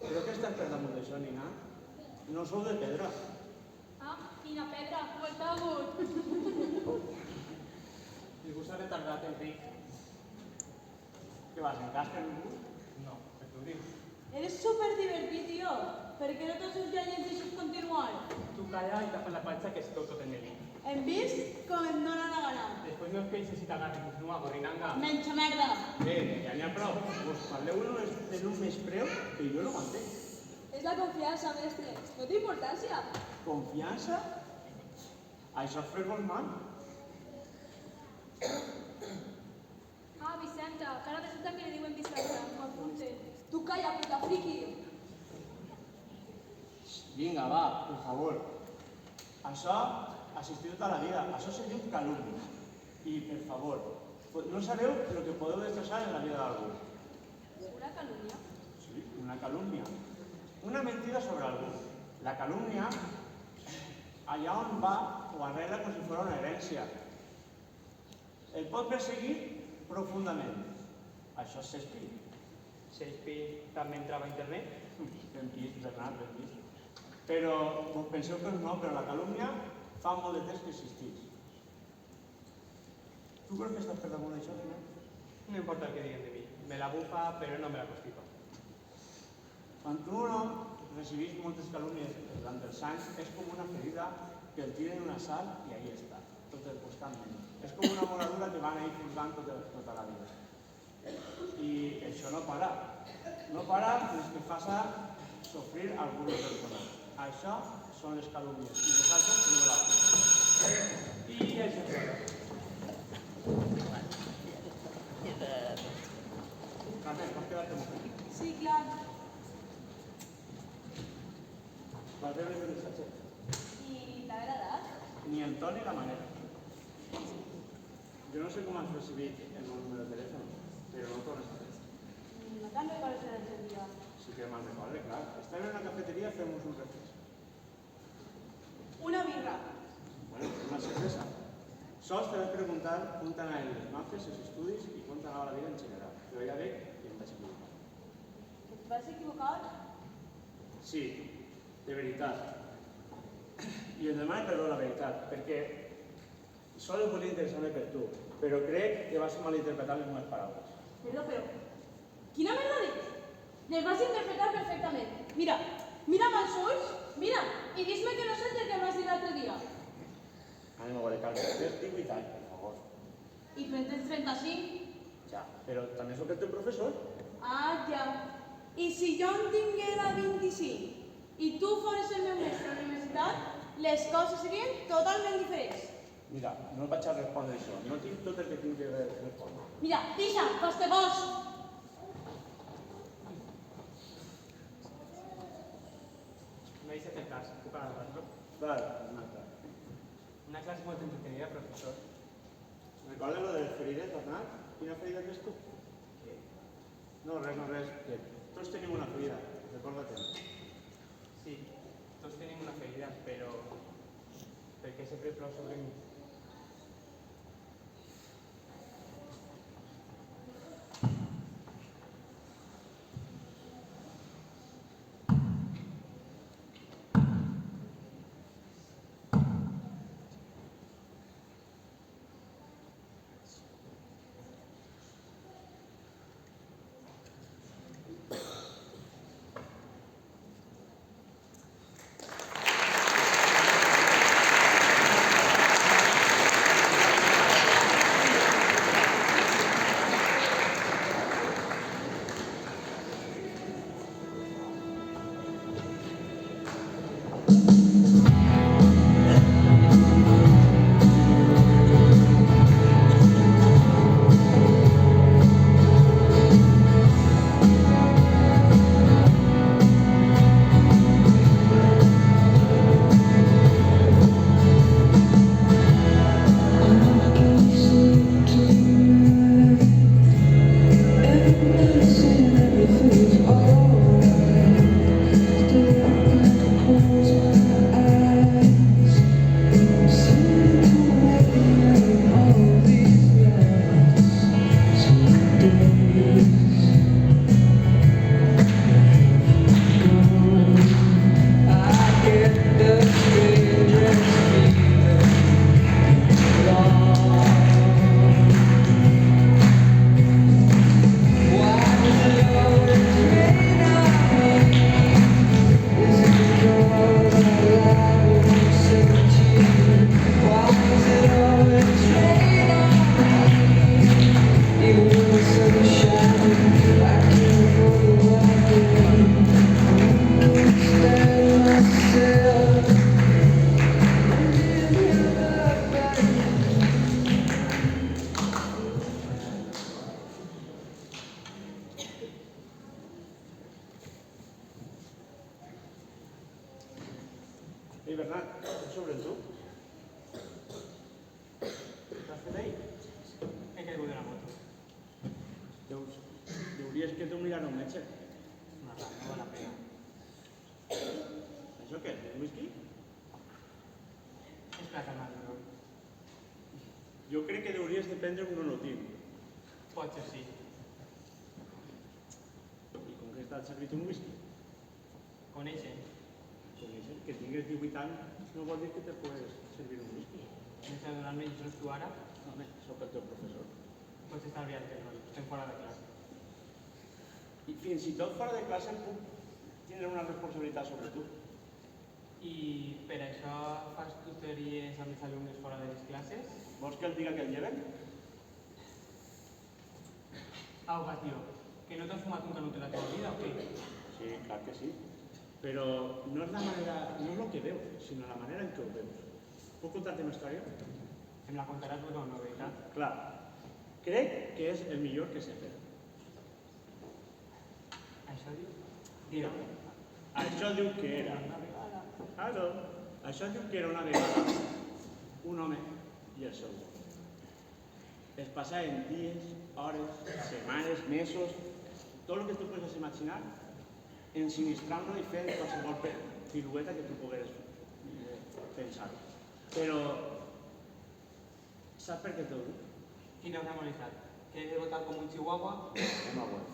Però què estàs per damunt d'això, nina? No sou de pedra. Ah, quina pedra, ho he tagut. Ningú s'ha retardat, Enric. Què vas, en casca ningú? No, que tu dius. Eres superdivertit, tio. Per què no tots els iaies deixes continuar? Tu calla i tapa la panxa que es tot en el. Hem vist com et dóna la gana. Després no es queixes si t'agarres nua, gorrinanga. Menja merda. Ja n'hi ha prou. Us parleu de un menyspreu que jo no ho entenc. És la confiança, mestre. No té importància. Confiança? Això és fer-vos mal. Ah, Vicenta, que ara resulta que li diuen Vicenta, m'ho apunte. Tu calla, puta friqui. Vinga, va, per favor. Això ha existit tota la vida. Això se diu calumnia. I, per favor, no sabeu el que podeu destrossar en la vida d'algú. Una calúmnia? Sí, una calumnia. Una mentida sobre algú. La calumnia, allà on va, ho arregla com si fos una herència. El pot perseguir profundament. Això és Shakespeare. Shakespeare també entrava a internet? Ben vist, Bernat, ben vist. Però penseu que no, però la calumnia fa molt de temps que existís. Tu creus que estàs per damunt d'això, no? No importa el que diguen de mi. Me la bufa, però no me la constipa. Quan tu no recibís moltes calúmnies durant els anys, és com una ferida que el tiren una sal i ahí està, tot el constantment. És com una moradura que van ahí furgant tota la vida. I això no para. No para fins que faça sofrir algunes persones. Això són les calúmnies. I vosaltres teniu la culpa. I això és tot. Carmen, pots quedar-te un moment? Sí, clar. Vas veure el missatge? I t'ha agradat? Ni el to ni la manera. Jo no sé com has recibit el meu número de telèfon, però no tornes a res. No te'n recordes de l'altre dia. Sí que me'n recordo, clar. Estàvem en una cafeteria a fer-nos un refresc. Una birra. Bueno, una cervesa. Sols te vaig preguntar com t'anaven les mafes, els estudis i com t'anava la vida en general. Però ja veig que em vaig equivocar. Que et vas equivocar? Sí, de veritat. I et demano perdó la veritat, perquè sol volia interessar-me per tu, però crec que vas malinterpretar les meves paraules. Perdó, però... Quina merda dius? Les vas interpretar perfectament. Mira, mira'm als ulls, mira, i dis-me que no sents el que em vas dir l'altre dia. Anem a veure, Carme, tens 18 anys, per favor. I tens 35? Ja, però també sóc el teu professor. Ah, ja. I si jo en tinguera 25 i tu fores el meu mestre a la universitat, les coses serien totalment diferents. Mira, no vaig a respondre això. No tinc tot el que tinc que respondre. Mira, deixa'm, fastegós! No hice el cas, puc agafar-lo? Vale, una altra. Una clase molt entretenida, professor. Recorda lo de les ferides, Bernat? Quina ferida tens tu? Què? No, res, que tots tenim una ferida, recorda-te'n. Sí, tots tenim una ferida, però... Per què sempre plou sobre mi? Ei, Bernat, és sobre tu? T'has fet ahir? He caigut de la moto. Deuries que t'ho mirara un metge. No val la pena. Això què? Un whisky? És per calmar-me. Jo crec que deuries de prendre un nonotil. Potser sí. I com que t'has servit un whisky? Coneixen. Coneixen que tingues 18 anys no vol dir que te puedes servir un whisky. Més de donar-me lliçons tu ara, Home, sóc el teu professor. pots estalviar-te el rotllo. Estem fora de classe. I fins i tot fora de classe puc tindre una responsabilitat sobre tu. I per això fas tutories amb els alumnes fora de les classes? Vols que el diga que el lleven? Au, va, tio, que no t'has fumat un canut en la teva vida o què? Sí, clar que sí. Però no és la manera, no és el que veus, sinó la manera en què ho veus. Puc contar-te una història? Em la contaràs o no, veritat? Clar, crec que és el millor que sé fer. Això diu? Mira, això diu que era una vegada... Això diu que era una vegada un home i el seu gos. Es passaven dies, hores, setmanes, mesos, tot el que tu pugues imaginar, ensinistrant-lo i fent qualsevol pirueta que tu pogueres pensar. Però, saps per què t'ho dic? Quina us ha molestat? Que he de votar com un chihuahua? Home, bueno.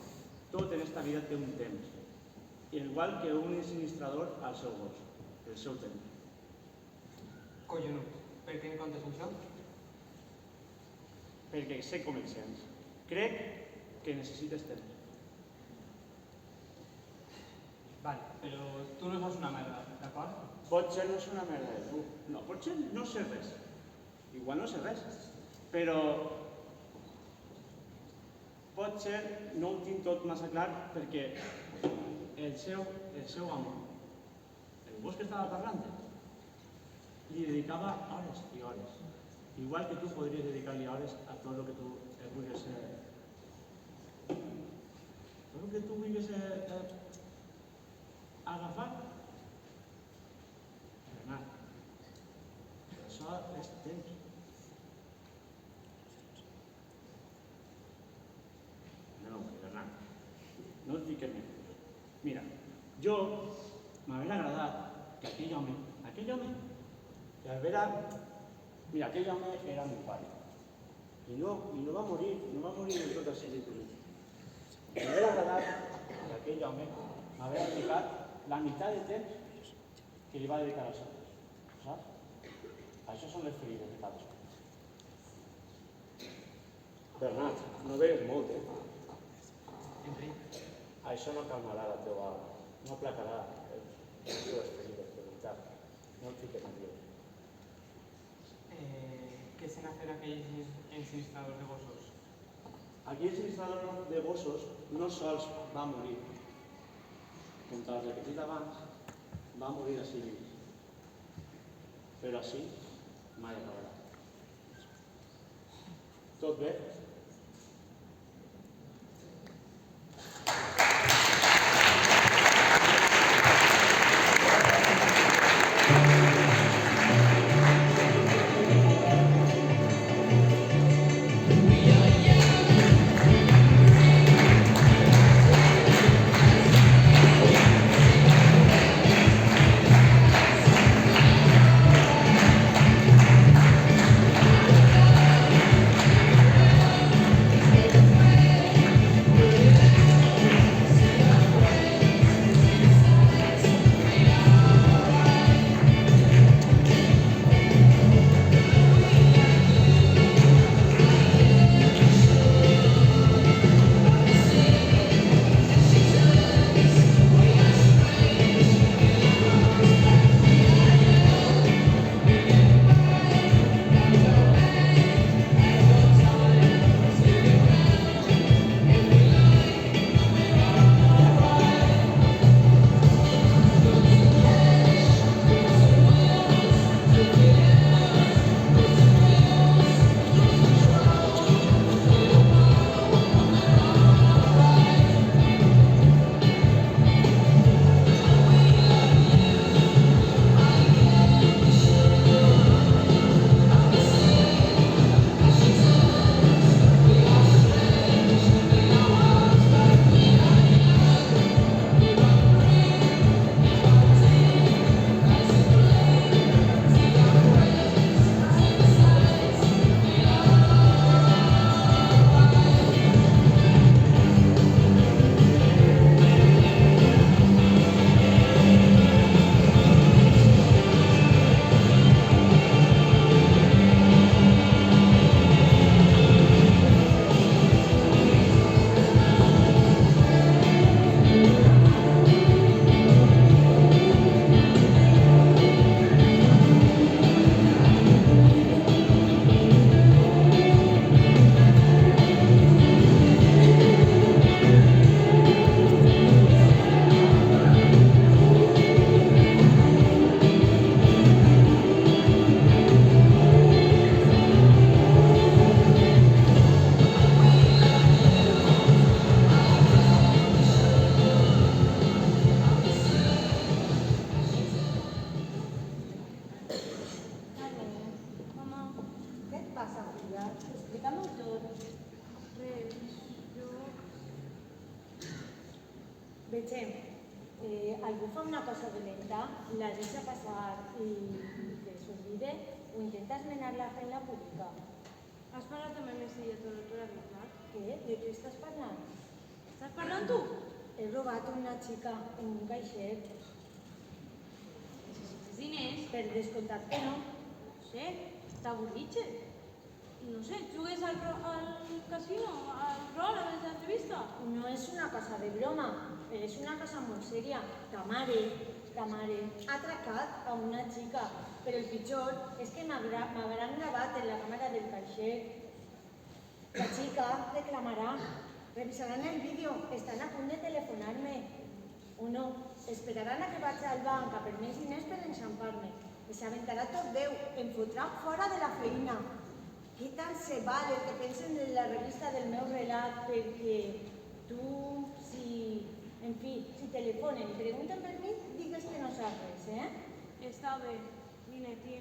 Tot en esta vida té un temps. Igual que un ensinistrador al seu gos, el seu temps. Collonut, per què em contes això? Perquè sé com et sents. Crec que necessites temps. Vale, però tu no saps una merda, d'acord? Potser no és una merda de tu. No, potser no sé res. Igual no sé res. Però potser no ho tinc tot massa clar perquè el seu amor, el gos que estava parlant, li dedicava hores i hores. Igual que tu podries dedicar-li hores a tot el que tu vulguis tot el que tu vulguis agafar. Bernat, això és temps. No, Bernat, no et fiques més. Mira, jo m'hauria agradat que aquell home, mira, aquell home era meu pare. I no va morir en tot el sentit de mi. M'hauria agradat que aquell home m'hauria dedicat la meitat de temps que li va dedicar als altres. Saps? Això són les ferides de cadascú. Bernat, no veus molt, Enric, Això no calmarà la teva... no aplacarà les teves ferides, de veritat. No et fiques nerviós. què se n'ha fet aquells ensinistradors de gossos? Aquell ensinistrador de gossos no sols va morir, com t'has repetit abans, va morir a sí mateix. Però així mai acabarà. Tot bé? Escolta'm, algú fa una cosa dolenta, la deixa passar i que s'oblide o intenta esmenar-la fent-la pública. Has parlat amb el mestre de la veritat? Què? De què estàs parlant? Estàs parlant tu? He robat una xica en un caixer. Necessites diners? Per descomptat que no. No sé, t'avorritxe. No sé, jugues al casino, al rol, a l'entrevista? No és una cosa de broma, és una cosa molt sèria. Ta mare ha atracat a una xica, però el pitjor és que m'hauran gravat en la càmera del caixer. La xica reclamarà, revisaran el vídeo, estan a punt de telefonar-me. O no, esperaran a que vaig al banc a per més diners per enxampar-me. I s'aventarà tot Déu, em fotrà fora de la feina. Què tant se val el que pensen de la revista del meu relat perquè tu, en fi, si telefonen i pregunten per mi, digues que no saps res, eh? Està bé, vine, tio,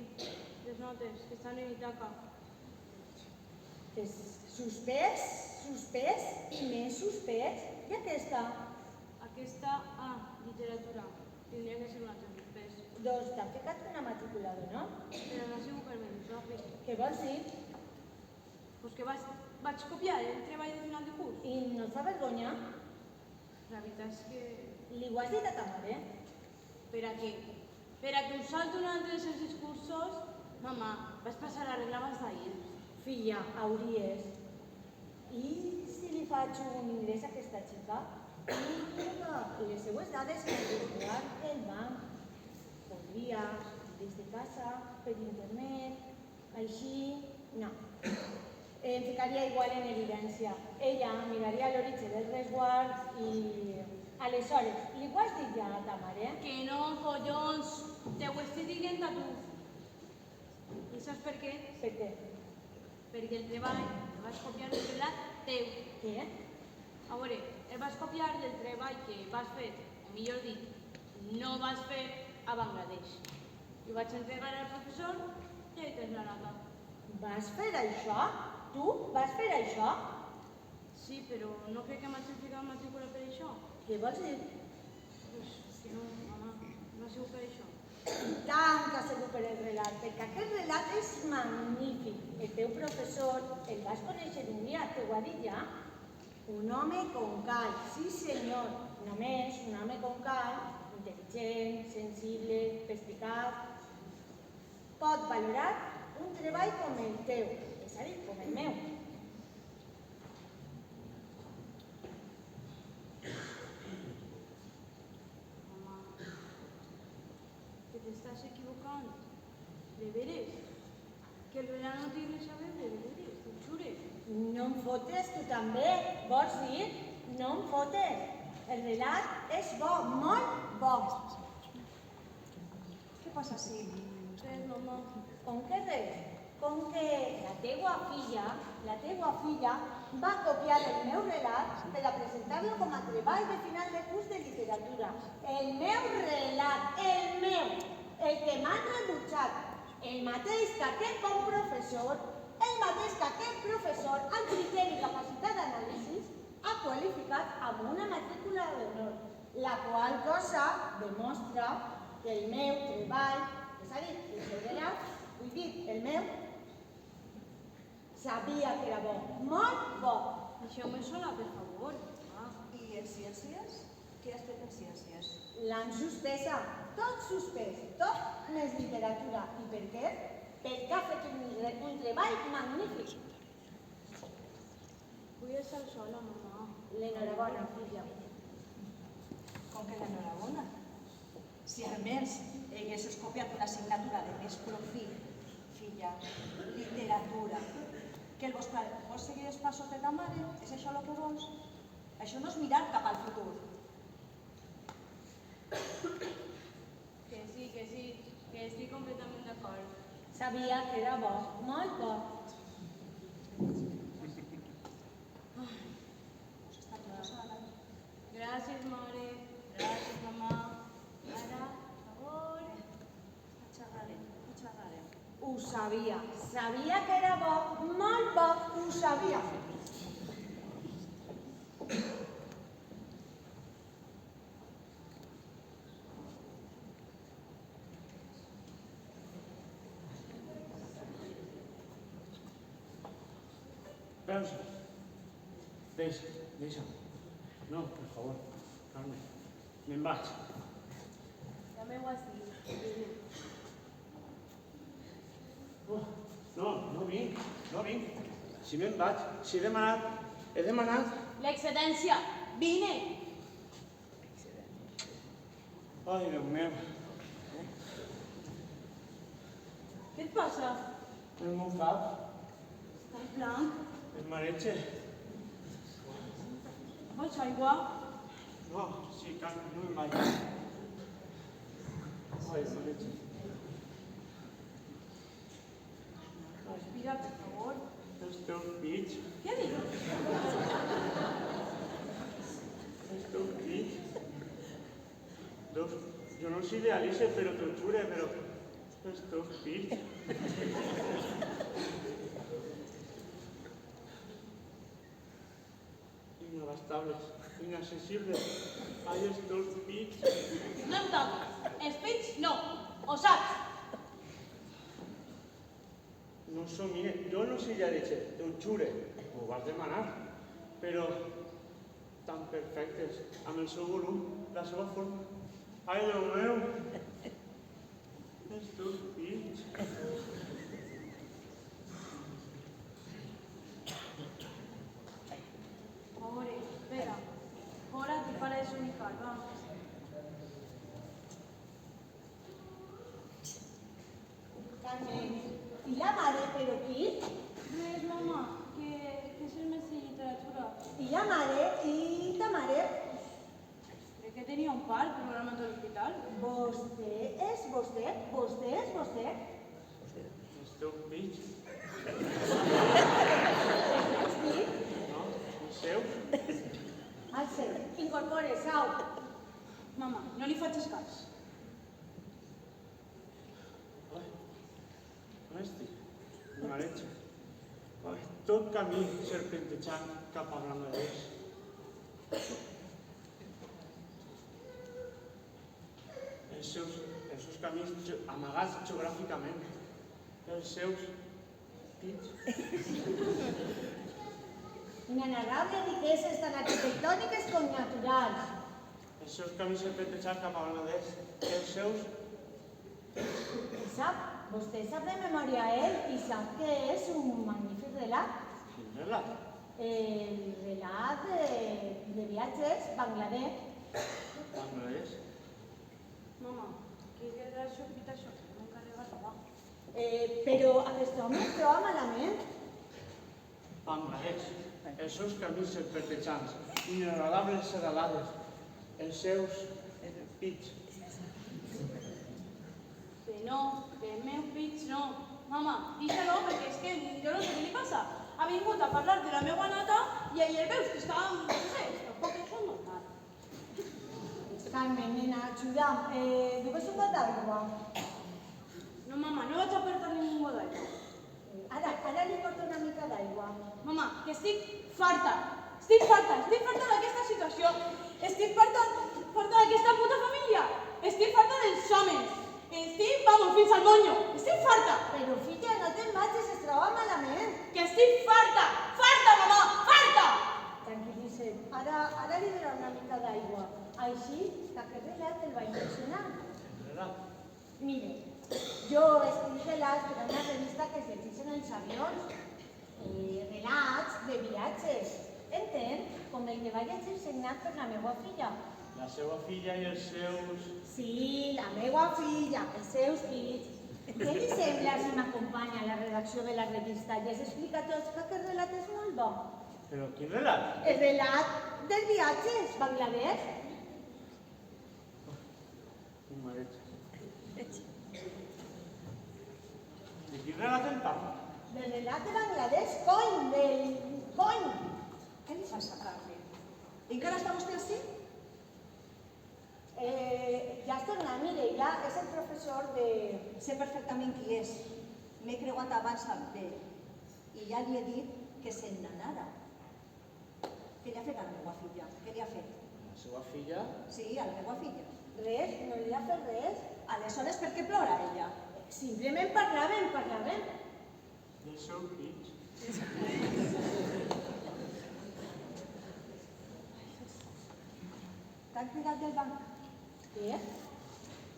les notes, que estan en Itaca. Suspès i més suspès. I aquesta? Aquesta, literatura. Tindria que ser un altre suspès. Doncs t'han ficat una matrícula d'honor? Però no ha sigut per Benisofri. Què vols dir? Pues que vaig copiar el treball de final de curs. I no et fa vergonya? La veritat és que... Li ho has dit a ta mare? Per a què? Per a que us salto un altre dels seus discursos? Mama, vas passar la regla abans d'ahir. Filla, hauries. I si li faig un ingrés a aquesta xica? I les seues dades per registrar el banc. Podria, des de casa, per internet, així... No. Em ficaria igual en evidència. Ella miraria l'origen del resguard i... Aleshores, li ho has dit ja a ta mare? Que no, collons! Te ho estic dient a tu. I saps per què? Per què? Perquè el treball el vas copiar del relat teu. Què? A veure, el vas copiar del treball que vas fer, o millor dit, no vas fer a Bangladesh. I vaig entregar al professor i ell tens la nota. Vas fer això? Tu vas fer això? Sí, però no crec que m'hagi ficat matrícula per això. Què vols dir? Pues que no, mama, no ha sigut per això. I tant que ha sigut per el relat, perquè aquest relat és magnífic. El teu professor el vas conèixer un dia, t'ho ha dit ja? Un home con cal, sí senyor. Només un home con cal, intel·ligent, sensible, perspicaç, pot valorar un treball com el teu, és a dir, com el meu. Mama, que t'estàs equivocant. De veres? Que el relat no té res a veure, de veres, t'ho jure. No em fotes, tu també, vols dir? No em fotes. El relat és bo, molt bo. Què passa, sí? Res, mama. Com que res? Com que la teua filla va copiar el meu relat per a presentar-lo com a treball de final de curs de literatura. El meu relat, el meu, el que m'han rebutjat, el mateix que aquest bon professor, el mateix que aquest professor amb criteri i capacitat d'anàlisi ha qualificat amb una matrícula d'honor, la qual cosa demostra que el meu treball, és a dir, el seu relat, vull dir, el meu, sabia que era bo, molt bo. Deixeu-me sola, per favor. I en ciències? Què has fet en ciències? L'han suspesa, tot suspès, tot més literatura. I per què? Perquè ha fet un treball magnífic. Vull estar sola, mama. L'enhorabona, filla. Com que l'enhorabona? Si almenys haguessis copiat una assignatura de més profit, filla, literatura, que vols seguir els passos de ta mare? És això el que vols? Això no és mirar cap al futur. Que sí, que estic completament d'acord. Sabia que era bo, molt bo. Gràcies, mare. Gràcies, mamà. Ara, per favor. Xerrarem. Ho sabia, sabia que era bo, molt bo, ho sabia. Elsa. Deixa'm. No, per favor, Carme. Me'n vaig. Ja m'ho has dit. Vine. No vinc. Si me'n vaig, si he demanat... L'excedència, vine! Ai, Déu meu, Què et passa? el meu cap Estàs blanc? em mareja. Vols aigua? No, sí, Carme, no me'n vaig. Ai, em mareja. Respira, per favor. Els teus fills, Què dius? els teus fills. Jo no els idealitzo, però t'ho jure, però els teus fills. Inabastables, inaccessibles. Ai, els teus fills. No em toques. Els fills no. Ho saps? No somie, jo no els idealitzo, t'ho jure. Ho vas demanar, però tan perfectes, amb el seu volum, la seva forma. Ai, Déu meu! Els teus fills. Amore, espera. Ahora te pares unical, vamos. Carmen, ¿y la madre, pero qui? Res, mamà, que és el mestre de literatura. ¿Y la madre? ¿Y ta mare? Crec que tenia un part programat a l'hospital. ¿Vostè és vostè? ¿Vostè és vostè? Els teus fills. No, els seus. Al seu. Incorpore, sau. Mamà, no li facis cas. On estic? Em mareja. Ai, tot camí serpentejant cap a Granollers. Els seus camins amagats geogràficament. Els seus fills. Inenarrables riqueses tant arquitectòniques com naturals. Els seus camins serpentejant cap a Granollers. Els seus... Sap, vostè sap de memòria ell i sap que és un magnífic relat. Quin relat? El relat de viatges Bangladesh. Granollers. Mamà, que és de sortit això, que no carrega roba. Però aquest home es troba malament. Bangladesh. Els seus camins serpentejants, inagradables serralades. Els seus fills. Que no, que els meus fills no. Mamà, deixa-lo perquè és que jo no sé què li passa. Ha vingut a parlar de la meva nata i ahir veus que està, no sé, tampoc és un normal. Carmen, nena, ajuda'm. Dues un got d'aigua. No, mamà, no vaig a portar ningú got d'aigua. Ara li porto una mica d'aigua. Mamà, que estic farta. Estic farta d'aquesta situació. Estic farta d'aquesta puta família. Estic farta dels homes. Estic, vamos, fins al moño. Estic farta. Però, filla, no te'n vagis, es troba malament. Que estic farta. Farta, mamà, farta. Tranquil·litza't. Ara li donaré una mica d'aigua. Així, que aquest relat el va impressionar. Relat? Mire, jo escric relats per a una revista que es llegeix en els avions. Relats de viatges. Entén? Com el que va llegir signat per la meva filla. La seva filla i els seus... Sí, la meva filla, els seus fills. Què li sembla si m'acompanya a la redacció de la revista i els explica a tots que aquest relat és molt bo? Però quin relat? El relat dels viatges, Bangladesh. Un mareig. De quin relat en parla? Del relat de Bangladesh, cony, del cony. Què li passa, Carme? Encara està vostè així? Ja es torna, mire, ja és el professor de... Sé perfectament qui és. M'he creuat abans amb ell. I ja li he dit que se'n n'anara. Què li ha fet a la meva filla? Què li ha fet? La seva filla? Sí, a la meva filla. Res, no li ha fet res. Aleshores, per què plora ella? Simplement parlaven. Dels seus fills. t'han cridat del banc. Què?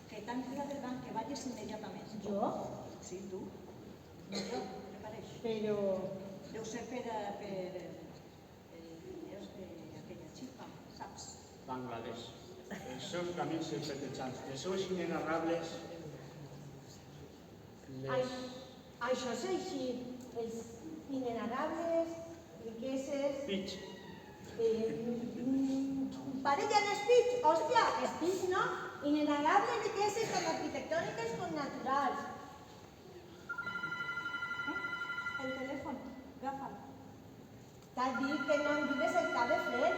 Que t'han cridat del banc, que vagis immediatament. Jo? Sí, tu. No jo, me pareix. Però... Deu ser per aquella xica, saps? Bangladesh. Els seus camins serpentejants, les seues inenarrables... Això és així. Els inenarrables, riqueses... Pitch. Parella d'espits, hòstia, espits no. Inenarrables riqueses tant arquitectòniques com naturals. El telèfon, agafa'l. T'ha dit que no em digues el que ha de fer.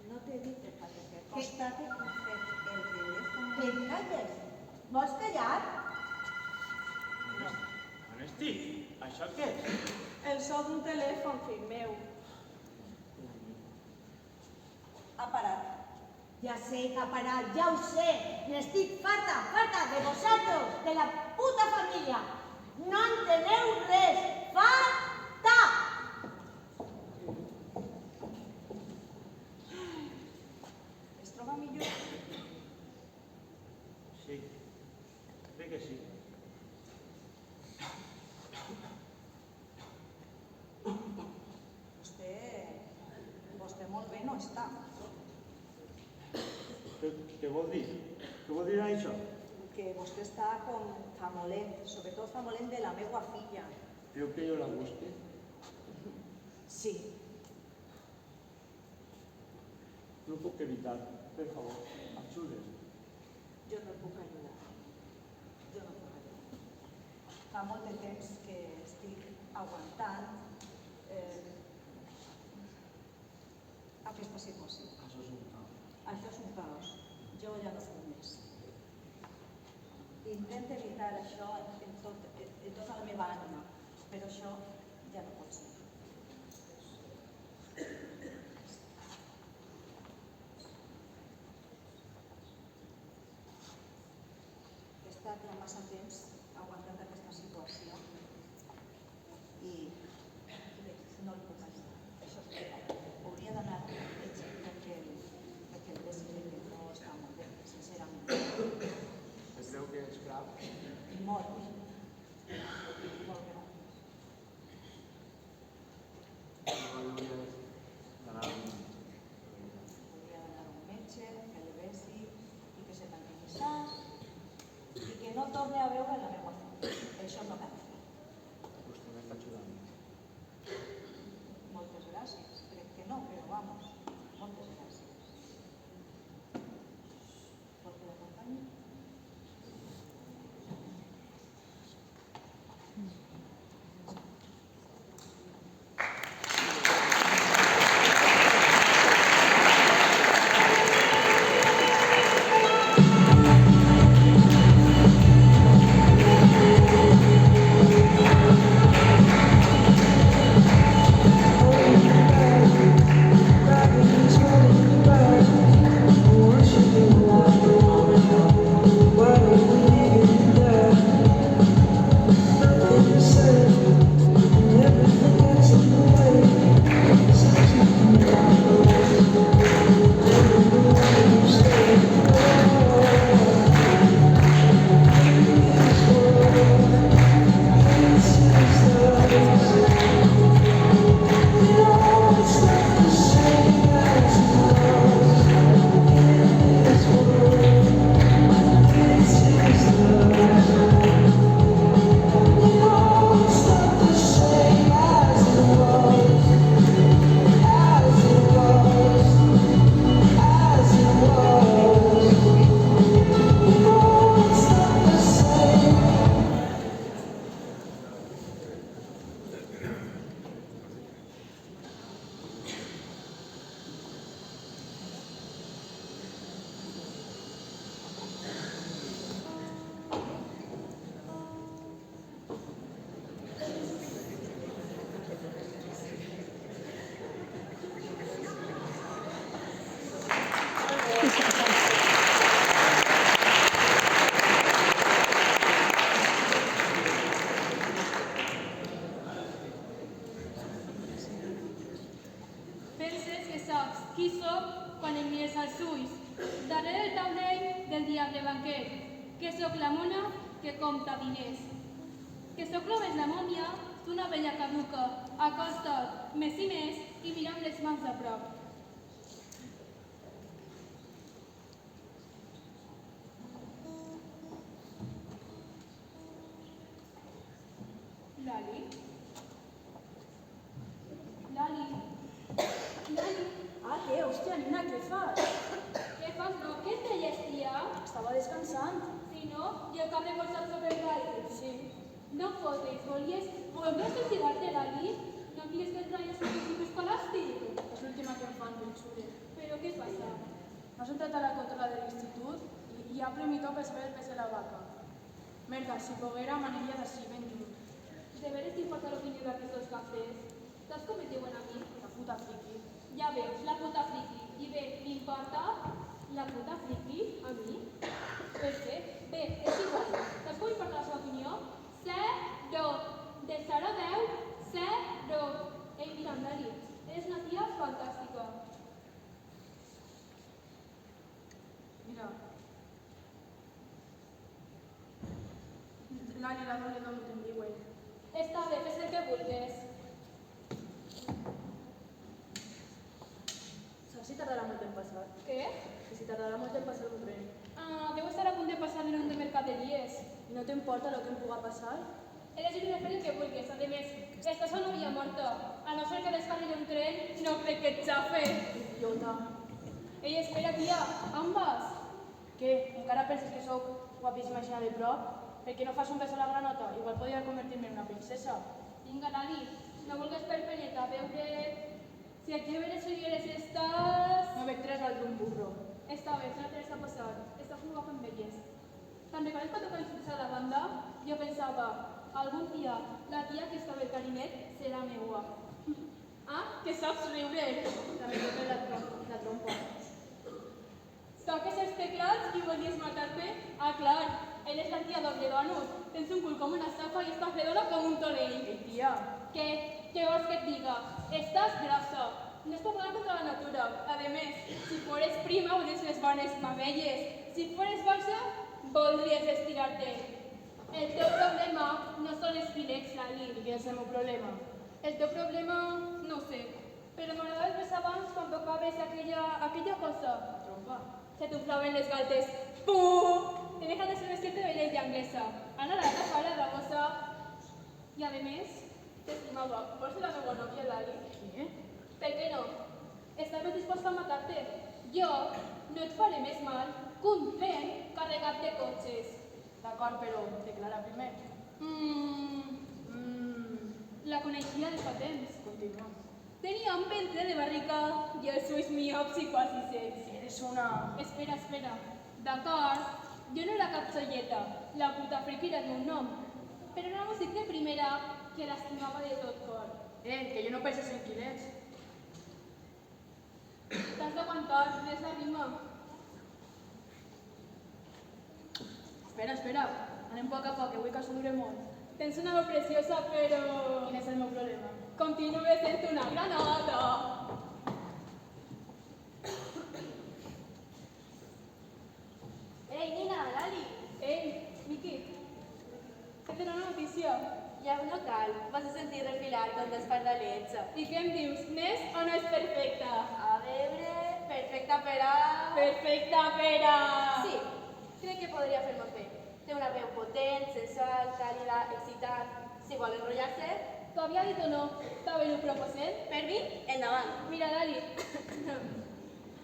No t'he dit el que ha de fer. Constato un fet. El telèfon... Que et calles. Vols callar? On estic? Això què és? El so d'un telèfon, fill meu. Ha parat. Ja sé que ha parat, ja ho sé. N'estic farta de vosaltres, de la puta família. No enteneu res. Farta! Es troba millor? Sí, crec que sí. Vostè molt bé no està. Què vol dir? Què vol dir això? Que vostè està com famolent, sobretot famolent de la meva filla. Creu que jo la busque? Sí. No puc evitar. Per favor, ajudes. Jo no puc ajudar. Jo no puc ajudar. Fa molt de temps que estic aguantant aquesta situació. Això és un caos. Això és un caos. Jo ja no puc més. Intento evitar això en tota la meva ànima, però això ja no pot ser. He estat ja massa temps aguantant aquesta situació i bé, no el puc ajudar. Això és veritat. Hauria d'anar a metge perquè el desig que no està molt bé, sincerament. Es creu que és grau? Molt. Molt greu. Igual hauria d'anar a un... Hauria d'anar a un metge, que el besi i que se tranquil·litza i que no torni a veure la meva filla. Això és el que ha de fer. Vostè m'està ajudant. Moltes gràcies. Crec que no, però vamos. Moltes gràcies. Vol que l'acompanyi? familiar de banquet, que sóc la mona que compta diners. Que sóc l'Obes la mòmia d'una vella caduca, acosta't més i més i mira'm les mans a prop. Lali? Lali? Lali? Ah, què? Hòstia, nena, què fas? Què fas, no? Què et deies, tia? Estava descansant. Si no, i el cap recolzat sobre el gaire. Sí. No fotes, volies suïcidar-te, Lali? No digues que el ratlles un principi escolàstic. És l'última que em fan, ben xure. Però què passa? M'has entrat a la controla de l'institut i hi ha premito per saber el pes de la vaca. Merda, si poguera m'aniria d'ací, ben lluny. De veres t'importa l'opinió d'aquestos cafès? Saps com et diuen a mi? La puta friqui. Ja veus, la puta friqui. I bé, m'importa la puta friqui a mi? Pues bé, és igual. Saps com m'importa la seva opinió? 0. De 0 a 10, 0. Ei, mira, Lali, eres una tia fantàstica. Mira. Lali, la doble no te'n diuen. Està bé, fes el que vulguis. Saps si tardarà molt en passar? Què? Que si tardarà molt en passar un tren. Deu estar a punt de passar en un de mercaderies. No t'importa el que em puga passar? Eres lliure de fer el que vulguis. A més, estàs a una via morta. A no ser que descarregui un tren, no crec que et xafe. Idiota. Ei, espera, tia, on vas? Què? Encara penses que sóc guapíssima així de prop? Per què no fas un bes a la granota? Igual podria convertir-me en una princesa. Vinga, Lali, no vulguis per peneta, veure... Si et lleves figueres estàs... No veig tres al d'un burro. Està bé, no t'has de passar. Estàs molt guapa amb elles. Te'n recordes quan tocava instituts a la banda? Jo pensava, algun dia la tia que estava al clarinet serà meua. Ah, que saps riure. També toca la trompa. Toques els teclats i volies matar-te? Ah, clar, eres la tia doble donut. Tens un cul com una safa i estàs redona com un torell. Ei, tia. Què? Què vols que et diga? Estàs grossa. No es pot anar contra la natura. A més, si fores prima, voldries les bones mamelles. Si fores boja, voldries estirar-te. El teu problema no són els filets, Lali. I què és el meu problema? El teu problema, no ho sé, però m'agradava més abans quan tocaves aquella cosa. Trompa. Se t'unflaven les galtes. Puh! Te dejan de ser vestir-te de vella anglesa. Ana la tafa, la rabosa. I a més, t'estimava. Vols ser la meva nòvia, Lali? Què? Per què no? Estaves disposta a matar-te. Jo no et faré més mal que un tren carregat de cotxes. D'acord, però declara primer. La coneixia de fa temps. Continua. Tenia un ventre de barrica i els ulls miops i quasi secs. Eres una... Espera. D'acord, jo no era cap xolleta. La puta friqui era el meu nom. Però era un músic de primera que l'estimava de tot cor. Que jo no penses en quilets. T'has d'aguantar, no és la rima. Espera. Anem a poc, que vull que això dure molt. Tens una veu preciosa, però... Quin és el meu problema? Continues sent una granota. Ei, Nina, Lali. Ei, Miqui, que tenen una notícia. Ja no cal, vas a sentir refilar com dos pardalets. I què em dius, n'és o no és perfecta? A veure, perfecta per a... Perfecta per a... Sí, crec que podria fer molt bé. Té una veu potent, sensual, càlida, excitant. Si vol enrotllar-se... T'ho havia dit o no? T'ho ho proposem? Per mi, endavant. Mira, Lali,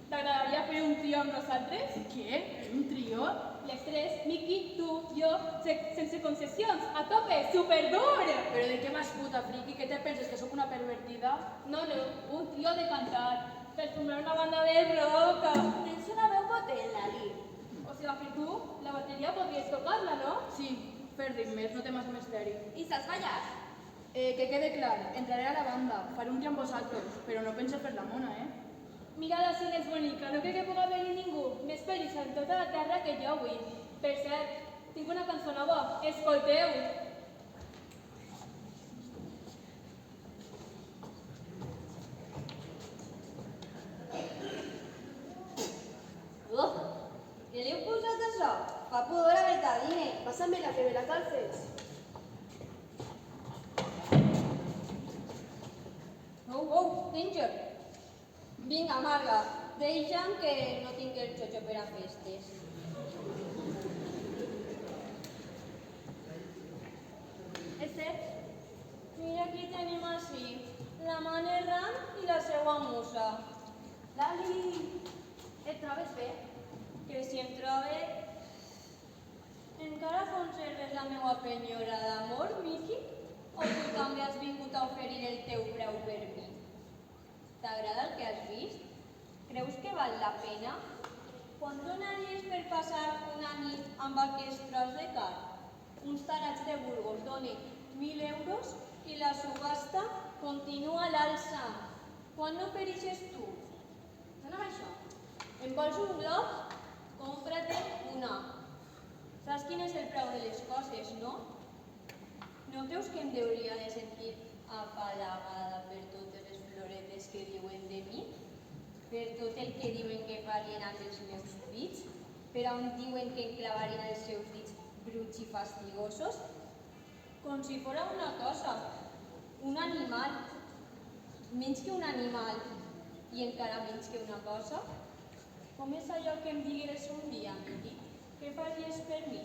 t'agradaria fer un trio amb nosaltres? Què? Un trio? Les tres, Miqui, tu, jo, sense concessions, a tope, superdur! Però de què vas, puta friqui? Què te penses, que sóc una pervertida? No, un trio de cantar, per formar una banda de rock. Tens una veu potent, Lali. O sigui que tu, la bateria podries tocar-la, no? Sí, fer ritmes, no té massa misteri. I saps ballar? Que quede clar, entraré a la banda, faré un dia amb vosaltres, però no penso fer la mona, Mira-la si n'és bonica, no crec que pugui haver-hi ningú més feliç en tota la terra que jo avui. Per cert, tinc una cançó nova, escolteu! Què li heu posat a cosa? Fa pudor a Betadine. Pásame la que me la calces. Danger. Vinga, Marga, deixa'm que no tinc el xotxo per a festes. És cert? Mira aquí tenim així, la mare errant i la seua musa. Lali, et trobes bé? Que si em trobe... Encara conserves la meua penyora d'amor, Miki? O tu també has vingut a oferir el teu preu per mi? T'agrada el que has vist? Creus que val la pena? Quant donaries per passar una nit amb aquest tros de carn? Uns tarats de Burgos donen 1.000 euros i la subhasta continua a l'alça. Quan no perixes tu? Dóna'm això. En vols un glob? Compra-te'n una. Saps quin és el preu de les coses, no? No creus que em hauria de sentir apalagada per totes les floretes que diuen de mi? Per tot el que diuen que farien amb els meus fills? Per on diuen que em clavarien els seus dits bruts i fastigosos? Com si fora una cosa, un animal. Menys que un animal i encara menys que una cosa. Com és allò que em digueres un dia, Miki? Què faries per mi?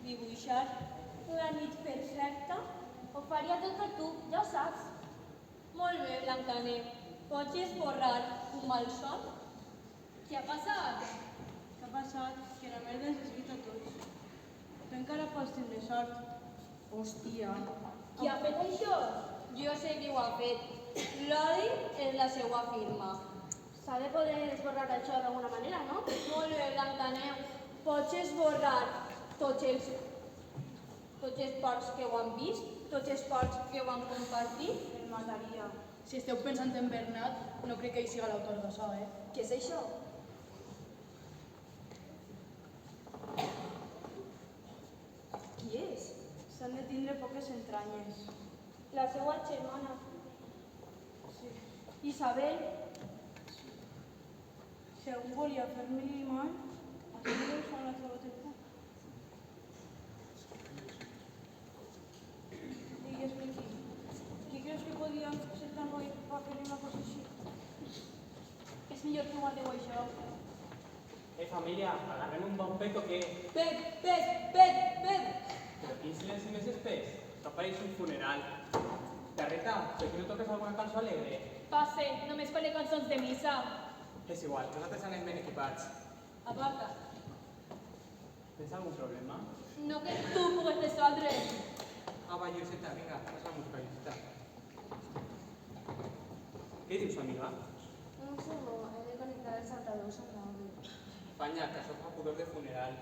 Dibuixar la nit perfecta? Ho faria tot per tu, ja ho saps. Molt bé, Blancaner. Pots esborrar un malson? Què ha passat? Què ha passat? Que la merda ens escrita a tots. Tu encara pots tindre sort. Hòstia. Qui ha fet això? Jo sé qui ho ha fet. L'odi és la seva firma. S'ha de poder esborrar això d'alguna manera, no? Molt bé, Blancaner. Pots esborrar tots els porcs que ho han vist, tots els porcs que ho han compartit. El mataria. Si esteu pensant en Bernat, no crec que ell siga l'autor d'això, eh? Què és això? Qui és? S'han de tindre poques entranyes. La seva germana. Sí. Isabel. Si algú volia fer-me-li mal, aquí no us fa una trobat el puc. Digues-me qui creus que podia ser tan boi per fer una cosa així? És millor que guardeu això. Família, agarrem un bon pet o què? Pet! Però quin silenci més espès? Que pareix un funeral. Garreta, per què no toques alguna cançó alegre? Passe, només faré cançons de missa. És igual, nosaltres anem ben equipats. Aparta. Tens algun problema? No que tu pugues resoldre. Va, Lluceta, vinga, fas la música, Lluceta. Què dius, amiga? No sé, no, he de conectar els altadors amb l'àudio. Fanya, que això fa pudor de funeral.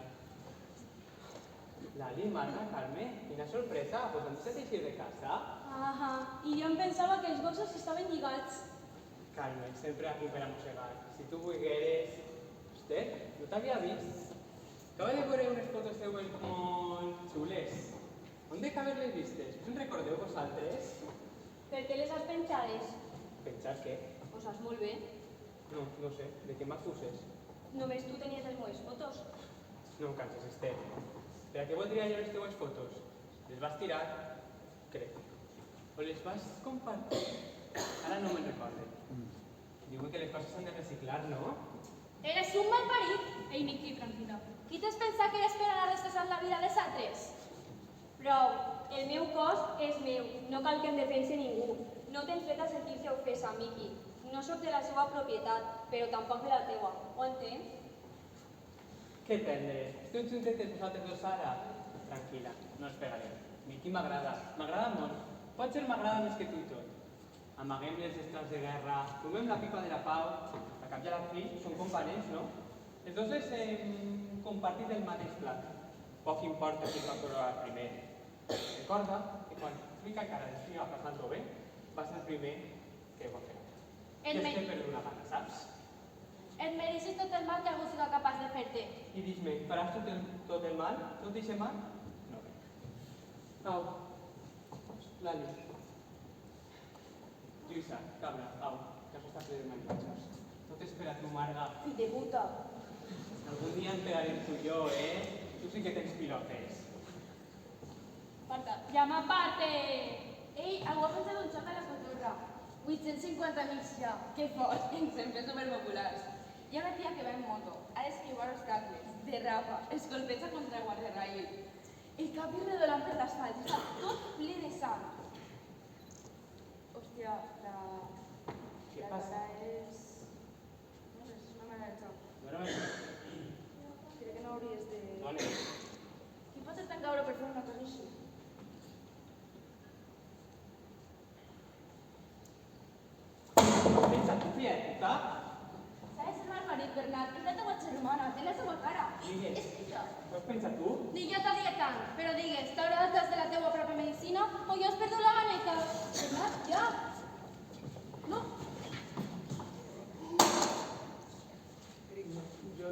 Lali, Marga, Carme, quina sorpresa, pues on s'ha d'eixir de casa? Ahà, i jo em pensava que els gossos estaven lligats. Carme, sempre aquí per a mossegar. Si tu volgueres... Hoste, no t'havia vist. Acabo de veure unes fotos teues molt xules. On de haver-les vistes? Us en recordeu vosaltres? Per què les has penjades? Pensar què? Ho saps molt bé. No sé, de què m'acuses? Només tu tenies les meves fotos. No em canses, Esther. Per a què voldria jo les teues fotos? Les vas tirar? Crec. O les vas compartir? Ara no me'n recorde. Diuen que les coses s'han de reciclar, no? Eres un malparit! Ei, Miki, tranquil·la. Qui t'has pensat que eres per anar destrossant la vida dels altres? Prou, el meu cos és meu, no cal que em defensi ningú. No tens dret a sentir-se ofesa, Miki. No sóc de la seva propietat, però tampoc de la teua. Ho entens? Què tendre? Esteu juntetes vosaltres dos ara? Tranquil·la, no ens pegarem. Miki m'agrada molt. Potser m'agrada més que tu i tot. Amaguem les estrats de guerra, fumem la pipa de la pau, a cap i a la fi són companys, no? Els dos hem compartit el mateix plat. Poc importa qui va provar primer. Recorda que quan Frica encara estiga passant-ho bé, va ser el primer que ho va fer. Jo estic per una gana, saps? Et mereixes tot el mal que algú siga capaç de fer-te. I dis-me, faràs tot el mal? Tot aquest mal? No. Au. Lali. Lluïsa, cabra, au, que això està ple de maridatges. Tot és per a tu, Marga. Fill de puta. Algun dia en pegarem tu i jo, Tu sí que tens pilotes. Aparta, llama aparte! Ei, algú ha pensat un xoc a la cotorra. 850 amics ja. Que fort, sempre superpopulars. Hi ha una tia que va en moto, ha d'esquivar els cables, derrapa, es colpeja contra el guardarrail. El cap i redolant per l'asfalt, està tot ple de sang. Hòstia, Què la passa? cara és... No sé, és una mala de xoc. No era més? Crec que no hauries de... No anem. Qui pot ser tan cabró per fer una cosa així? Pensa tu, filla de puta. ¿Sabes el marit, Bernat? És la teua germana, té la seva cara. Digues. Explica. Què has pensat tu? Ni jo t'ho diré tant, però digues, t'haurà de de la teua pròpia medicina o ja has perdut la ganeta? Bernat, ja. No. Jo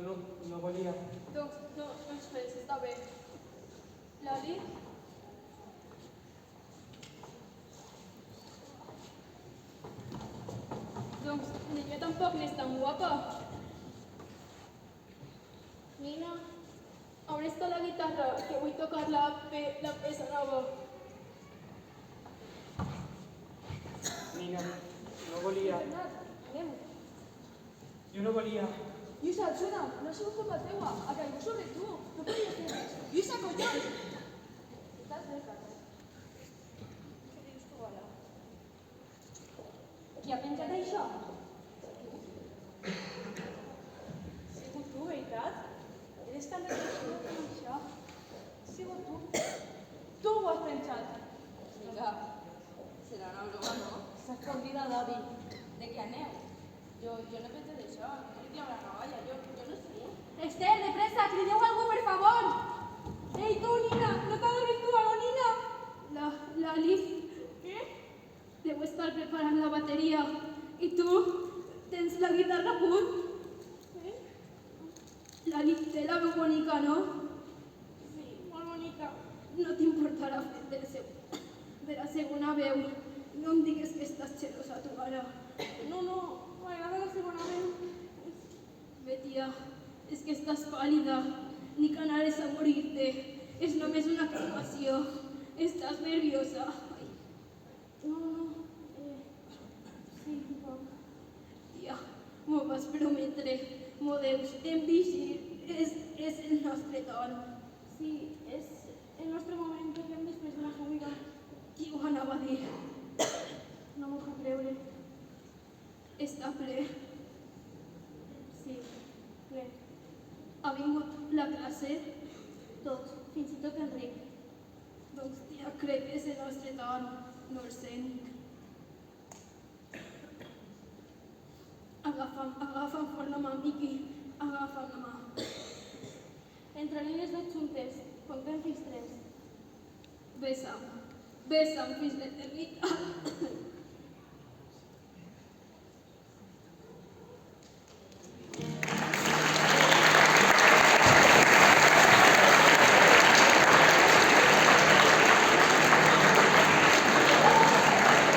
no volia... Doncs no ens fes, està bé. Lali? Doncs ni jo tampoc n'és tan guapa. Nina, on està la guitarra? Que vull tocar la peça nova. Nina, no volia... Bernat, anem. Jo no volia... Lluïsa, ajuda, no ha sigut culpa teua, ha caigut sobre tu, no podies fer res. Lluïsa, collons! Estàs bé, Carles? Què dius tu, ara? Qui ha penjat això? Ha sigut tu, veritat? Eres tan retorçuda com això? Ha sigut tu? Tu ho has penjat! Vinga, serà una broma, no? S'ha escondida d'odi. De què aneu? Jo no penso d'això, no li tinc la navalla, jo no sé. Esther, de pressa, crideu algú, per favor. Ei, tu, Nina, no t'adonis tu, algo, Nina! Lali, Què? deu estar preparant la bateria. I tu, tens la guitarra a punt? Lali, té la veu bonica, no? Sí, molt bonica. No t'importarà fer de la segona veu. No em digues que estàs xerosa, tu, ara. No, m'agrada la segona veu. Bé, tia, és que estàs pàl·lida. Ni que anares a morir-te. És només una actuació. Estàs nerviosa. Ai. No, sí, un poc. Tia, m'ho vas prometre. M'ho deus. Em deixis. És el nostre torn. Sí, és el nostre moment que fem després de la fuga. Qui ho anava a dir? No m'ho puc creure. Està ple. Sí, ple. Ha vingut la classe? Tots, fins i tot Enric. Doncs, tia, crec que és el nostre torn. No el sent. Agafa'm fort la mà, Miqui. Agafa'm la mà. Entre línies de juntes, comptem fins 3. Besa'm. Besa'm fins l'eternitat.